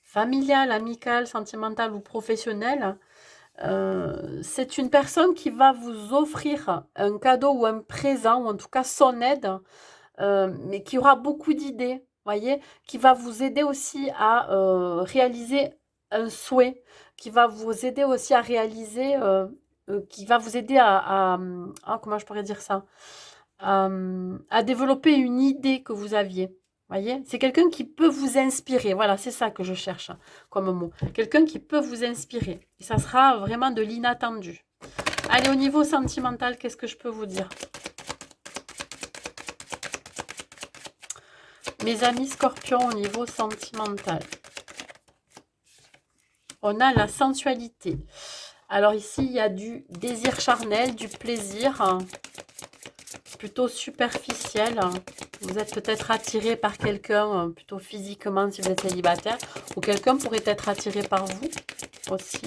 familiale, amicale, sentimentale ou professionnelle, c'est une personne qui va vous offrir un cadeau ou un présent, ou en tout cas son aide, mais qui aura beaucoup d'idées, voyez, qui va vous aider aussi à réaliser un souhait, qui va vous aider aussi à réaliser, qui va vous aider comment je pourrais dire ça? À développer une idée que vous aviez. Voyez, c'est quelqu'un qui peut vous inspirer. Voilà, c'est ça que je cherche comme mot. Quelqu'un qui peut vous inspirer. Et ça sera vraiment de l'inattendu. Allez, au niveau sentimental, qu'est-ce que je peux vous dire? Mes amis scorpions, au niveau sentimental. On a la sensualité. Alors ici, il y a du désir charnel, du plaisir, plutôt superficiel. Vous êtes peut-être attiré par quelqu'un, plutôt physiquement si vous êtes célibataire, ou quelqu'un pourrait être attiré par vous aussi.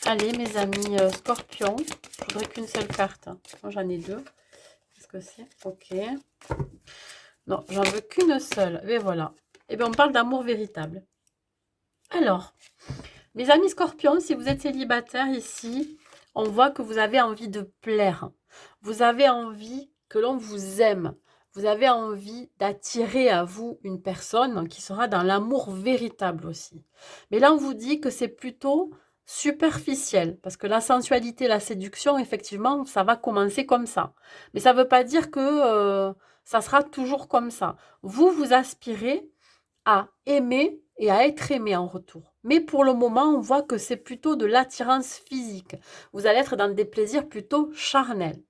Allez, mes amis scorpions, je voudrais qu'une seule carte. Moi, j'en ai deux. Qu'est-ce que c'est? Ok. Non, j'en veux qu'une seule. Et voilà. Eh bien, on parle d'amour véritable. Alors, mes amis scorpions, si vous êtes célibataire ici, on voit que vous avez envie de plaire. Vous avez envie que l'on vous aime. Vous avez envie d'attirer à vous une personne qui sera dans l'amour véritable aussi. Mais là, on vous dit que c'est plutôt superficiel, parce que la sensualité, la séduction, effectivement, ça va commencer comme ça. Mais ça ne veut pas dire que ça sera toujours comme ça. Vous, vous aspirez à aimer et à être aimé en retour. Mais pour le moment, on voit que c'est plutôt de l'attirance physique. Vous allez être dans des plaisirs plutôt charnels.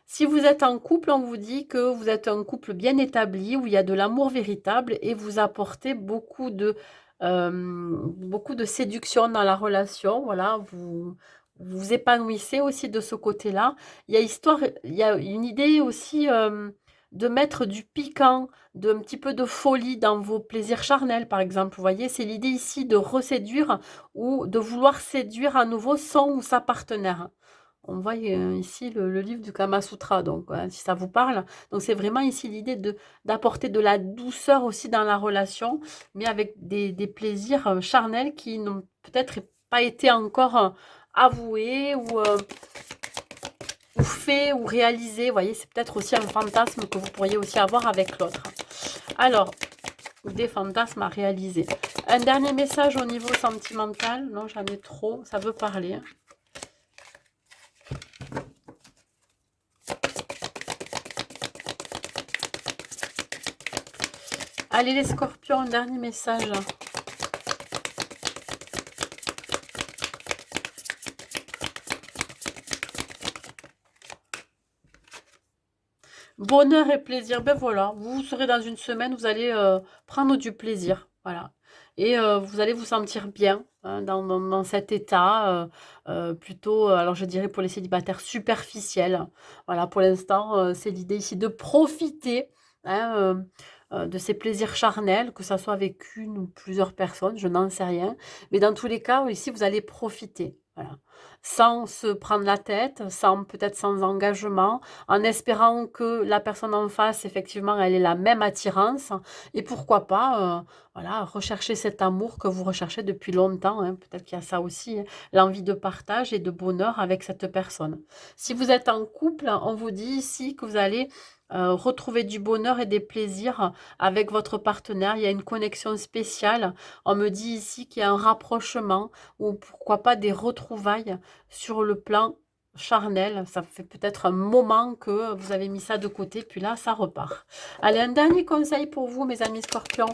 Si vous êtes en couple, on vous dit que vous êtes un couple bien établi, où il y a de l'amour véritable et vous apportez beaucoup de séduction dans la relation. Voilà, vous vous épanouissez aussi de ce côté-là. Il y a une idée aussi de mettre du piquant, d'un petit peu de folie dans vos plaisirs charnels, par exemple. Vous voyez, c'est l'idée ici de reséduire ou de vouloir séduire à nouveau son ou sa partenaire. On voit ici le livre du Kama Sutra, donc si ça vous parle. Donc c'est vraiment ici l'idée d'apporter de la douceur aussi dans la relation, mais avec des plaisirs charnels qui n'ont peut-être pas été encore avoués ou faits ou réalisés. Vous voyez, c'est peut-être aussi un fantasme que vous pourriez aussi avoir avec l'autre. Alors, des fantasmes à réaliser. Un dernier message au niveau sentimental. Non, j'en ai trop, ça veut parler. Allez les scorpions, un dernier message. Bonheur et plaisir, ben voilà, vous serez dans une semaine, vous allez prendre du plaisir, voilà. Et vous allez vous sentir bien hein, dans cet état, plutôt, alors je dirais pour les célibataires, superficiel. Voilà, pour l'instant, c'est l'idée ici de profiter hein, de ces plaisirs charnels, que ça soit avec une ou plusieurs personnes, je n'en sais rien. Mais dans tous les cas, ici, vous allez profiter, voilà. Sans se prendre la tête, peut-être sans engagement, en espérant que la personne en face, effectivement, elle ait la même attirance. Et pourquoi pas, voilà, rechercher cet amour que vous recherchez depuis longtemps. Hein. Peut-être qu'il y a ça aussi, hein, l'envie de partage et de bonheur avec cette personne. Si vous êtes en couple, on vous dit ici que vous allez retrouver du bonheur et des plaisirs avec votre partenaire. Il y a une connexion spéciale. On me dit ici qu'il y a un rapprochement ou pourquoi pas des retrouvailles sur le plan charnel. Ça fait peut-être un moment que vous avez mis ça de côté, puis là, ça repart. Allez, un dernier conseil pour vous, mes amis scorpions.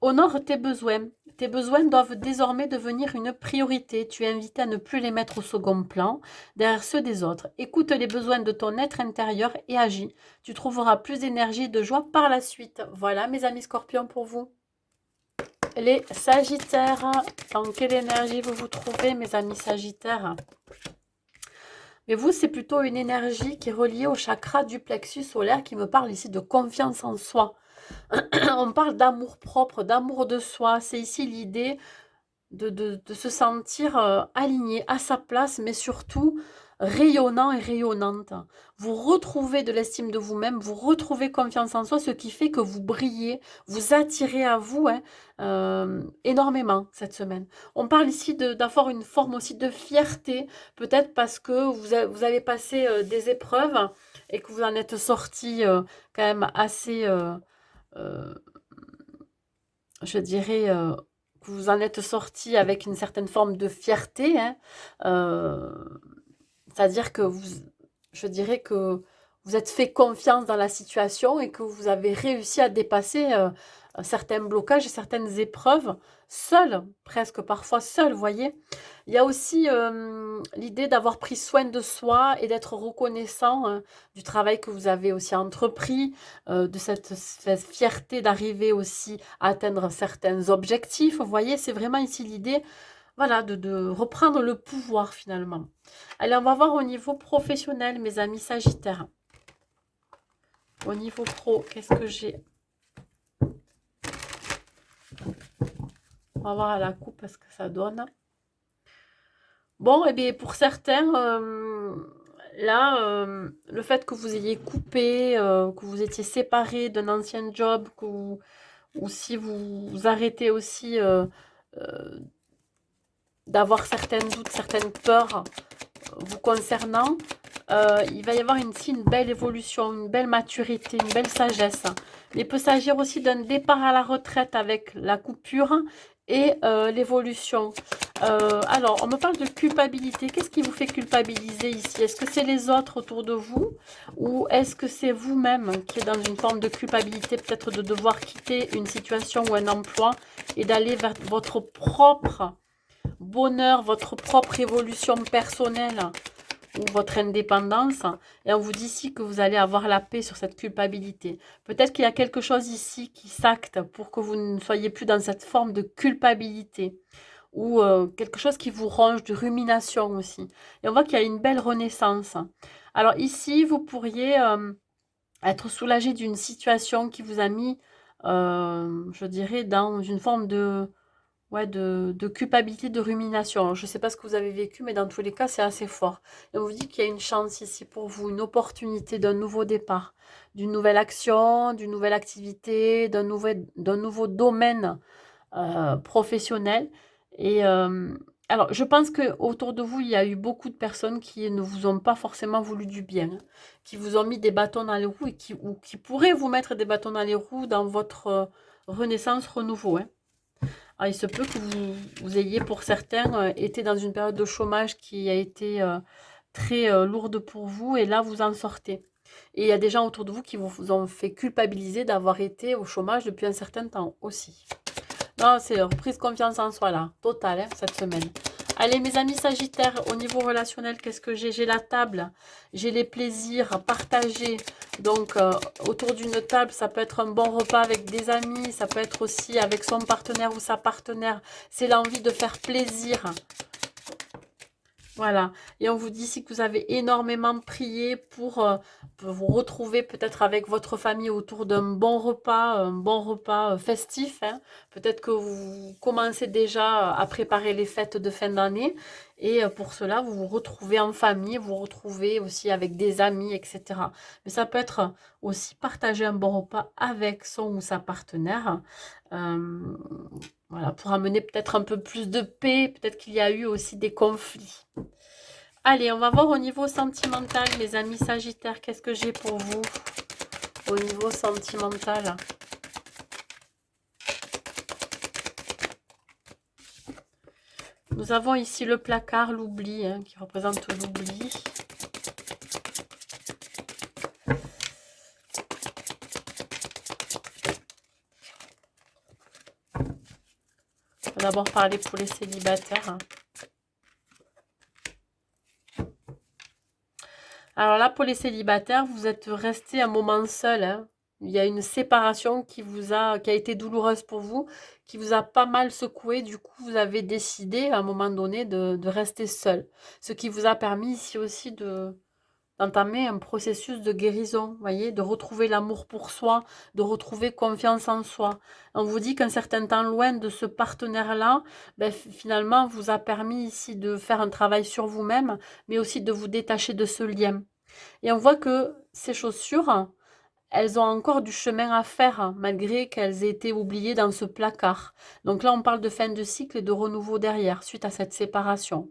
Honore tes besoins. Tes besoins doivent désormais devenir une priorité. Tu es invité à ne plus les mettre au second plan, derrière ceux des autres. Écoute les besoins de ton être intérieur et agis. Tu trouveras plus d'énergie et de joie par la suite. Voilà, mes amis scorpions, pour vous. Les sagittaires, dans quelle énergie vous vous trouvez, mes amis sagittaires? Mais vous, c'est plutôt une énergie qui est reliée au chakra du plexus solaire qui me parle ici de confiance en soi. On parle d'amour propre, d'amour de soi. C'est ici l'idée de se sentir aligné à sa place, mais surtout rayonnant et rayonnante. Vous retrouvez de l'estime de vous-même, vous retrouvez confiance en soi, ce qui fait que vous brillez, vous attirez à vous hein, énormément cette semaine. On parle ici d'avoir une forme aussi de fierté, peut-être parce que vous avez passé des épreuves et que vous en êtes sorti quand même assez, euh, je dirais, que vous en êtes sorti avec une certaine forme de fierté, hein, euh, c'est-à-dire que je dirais que vous êtes fait confiance dans la situation et que vous avez réussi à dépasser certains blocages et certaines épreuves seul, presque parfois seul, vous voyez. Il y a aussi l'idée d'avoir pris soin de soi et d'être reconnaissant du travail que vous avez aussi entrepris, de cette fierté d'arriver aussi à atteindre certains objectifs. Vous voyez, c'est vraiment ici l'idée, voilà, de reprendre le pouvoir finalement. Allez, on va voir au niveau professionnel, mes amis Sagittaires. Au niveau pro, qu'est-ce que j'ai? On va voir à la coupe ce que ça donne. Bon, et bien pour certains, là, le fait que vous ayez coupé, que vous étiez séparés d'un ancien job, ou si vous arrêtez aussi euh, d'avoir certains doutes, certaines peurs vous concernant, il va y avoir ici une belle évolution, une belle maturité, une belle sagesse. Mais il peut s'agir aussi d'un départ à la retraite avec la coupure et l'évolution. Alors, on me parle de culpabilité. Qu'est-ce qui vous fait culpabiliser ici? Est-ce que c'est les autres autour de vous ou est-ce que c'est vous-même qui est dans une forme de culpabilité, peut-être de devoir quitter une situation ou un emploi et d'aller vers votre propre bonheur, votre propre évolution personnelle ou votre indépendance, et on vous dit ici que vous allez avoir la paix sur cette culpabilité. Peut-être qu'il y a quelque chose ici qui s'acte pour que vous ne soyez plus dans cette forme de culpabilité ou quelque chose qui vous ronge, de rumination aussi. Et on voit qu'il y a une belle renaissance. Alors ici, vous pourriez être soulagé d'une situation qui vous a mis, je dirais, dans une forme de ouais, de culpabilité, de rumination. Alors, je ne sais pas ce que vous avez vécu, mais dans tous les cas, c'est assez fort. Et on vous dit qu'il y a une chance ici pour vous, une opportunité d'un nouveau départ, d'une nouvelle action, d'une nouvelle activité, d'un nouveau domaine professionnel. Et alors, je pense que autour de vous, il y a eu beaucoup de personnes qui ne vous ont pas forcément voulu du bien, hein, qui vous ont mis des bâtons dans les roues et ou qui pourraient vous mettre des bâtons dans les roues dans votre renaissance, renouveau, hein. Ah, il se peut que vous ayez, pour certains, été dans une période de chômage qui a été très lourde pour vous, et là, vous en sortez. Et il y a des gens autour de vous qui vous ont fait culpabiliser d'avoir été au chômage depuis un certain temps aussi. Non, c'est reprise confiance en soi, là, totale, hein, cette semaine. Allez, mes amis Sagittaires, au niveau relationnel, qu'est-ce que j'ai? J'ai la table, j'ai les plaisirs partagés. Donc, autour d'une table, ça peut être un bon repas avec des amis, ça peut être aussi avec son partenaire ou sa partenaire. C'est l'envie de faire plaisir. Voilà. Et on vous dit ici que vous avez énormément prié pour vous retrouver peut-être avec votre famille autour d'un bon repas, un bon repas festif, hein. Peut-être que vous commencez déjà à préparer les fêtes de fin d'année. Et pour cela, vous vous retrouvez en famille, vous vous retrouvez aussi avec des amis, etc. Mais ça peut être aussi partager un bon repas avec son ou sa partenaire. Euh, voilà, pour amener peut-être un peu plus de paix. Peut-être qu'il y a eu aussi des conflits. Allez, on va voir au niveau sentimental, mes amis Sagittaires, qu'est-ce que j'ai pour vous au niveau sentimental? Nous avons ici le placard, l'oubli, hein, qui représente l'oubli. On va d'abord parler pour les célibataires, hein. Alors là, pour les célibataires, vous êtes resté un moment seul, hein. Il y a une séparation qui a été douloureuse pour vous, qui vous a pas mal secoué. Du coup, vous avez décidé à un moment donné de rester seul. Ce qui vous a permis ici aussi d'entamer un processus de guérison, voyez, de retrouver l'amour pour soi, de retrouver confiance en soi. On vous dit qu'un certain temps loin de ce partenaire-là, ben, finalement, vous a permis ici de faire un travail sur vous-même, mais aussi de vous détacher de ce lien. Et on voit que ces chaussures, elles ont encore du chemin à faire, hein, malgré qu'elles aient été oubliées dans ce placard. Donc là, on parle de fin de cycle et de renouveau derrière, suite à cette séparation.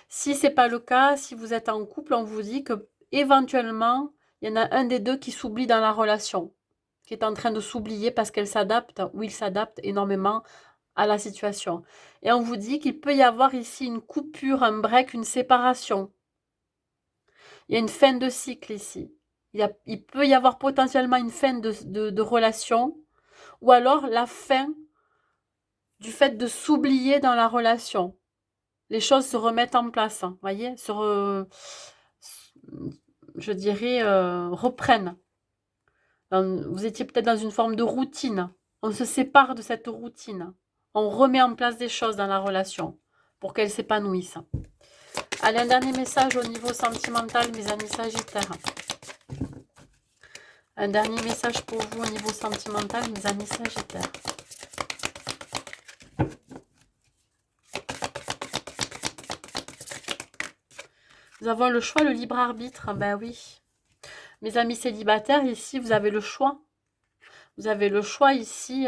Si c'est pas le cas, si vous êtes en couple, on vous dit que éventuellement, il y en a un des deux qui s'oublie dans la relation, qui est en train de s'oublier parce qu'elle s'adapte ou il s'adapte énormément à la situation. Et on vous dit qu'il peut y avoir ici une coupure, un break, une séparation. Il y a une fin de cycle ici. Il peut y avoir potentiellement une fin de relation ou alors la fin du fait de s'oublier dans la relation. Les choses se remettent en place, hein, voyez, je dirais, reprennent. Vous étiez peut-être dans une forme de routine. On se sépare de cette routine. On remet en place des choses dans la relation pour qu'elle s'épanouisse. Allez, un dernier message au niveau sentimental, mes amis Sagittaires. Un dernier message pour vous au niveau sentimental, mes amis Sagittaires. Nous avons le choix, le libre arbitre. Ben oui. Mes amis célibataires, ici, vous avez le choix. Vous avez le choix ici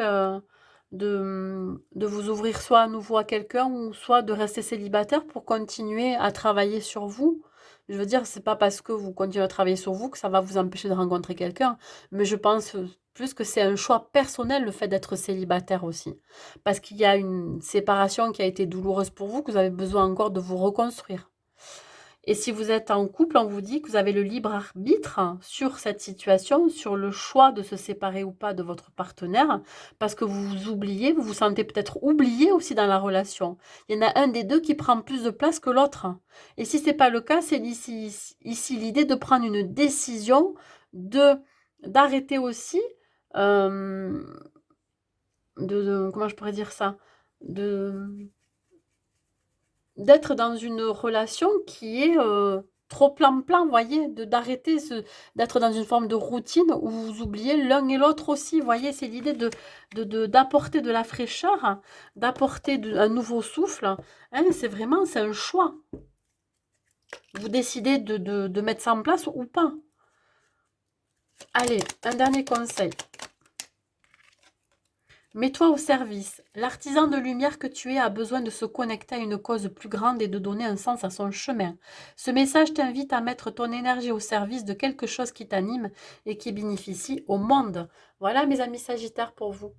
de vous ouvrir soit à nouveau à quelqu'un ou soit de rester célibataire pour continuer à travailler sur vous. Je veux dire, c'est pas parce que vous continuez à travailler sur vous que ça va vous empêcher de rencontrer quelqu'un. Mais je pense plus que c'est un choix personnel, le fait d'être célibataire aussi. Parce qu'il y a une séparation qui a été douloureuse pour vous, que vous avez besoin encore de vous reconstruire. Et si vous êtes en couple, on vous dit que vous avez le libre arbitre sur cette situation, sur le choix de se séparer ou pas de votre partenaire, parce que vous vous oubliez, vous vous sentez peut-être oublié aussi dans la relation. Il y en a un des deux qui prend plus de place que l'autre. Et si ce n'est pas le cas, c'est ici l'idée de prendre une décision, d'arrêter aussi, euh, comment je pourrais dire ça, d'être dans une relation qui est trop plan-plan, vous voyez, d'arrêter d'être dans une forme de routine où vous oubliez l'un et l'autre aussi, vous voyez, c'est l'idée d'apporter de la fraîcheur, hein, d'apporter un nouveau souffle, hein, c'est un choix. Vous décidez de mettre ça en place ou pas. Allez, un dernier conseil. Mets-toi au service. L'artisan de lumière que tu es a besoin de se connecter à une cause plus grande et de donner un sens à son chemin. Ce message t'invite à mettre ton énergie au service de quelque chose qui t'anime et qui bénéficie au monde. Voilà mes amis Sagittaires pour vous.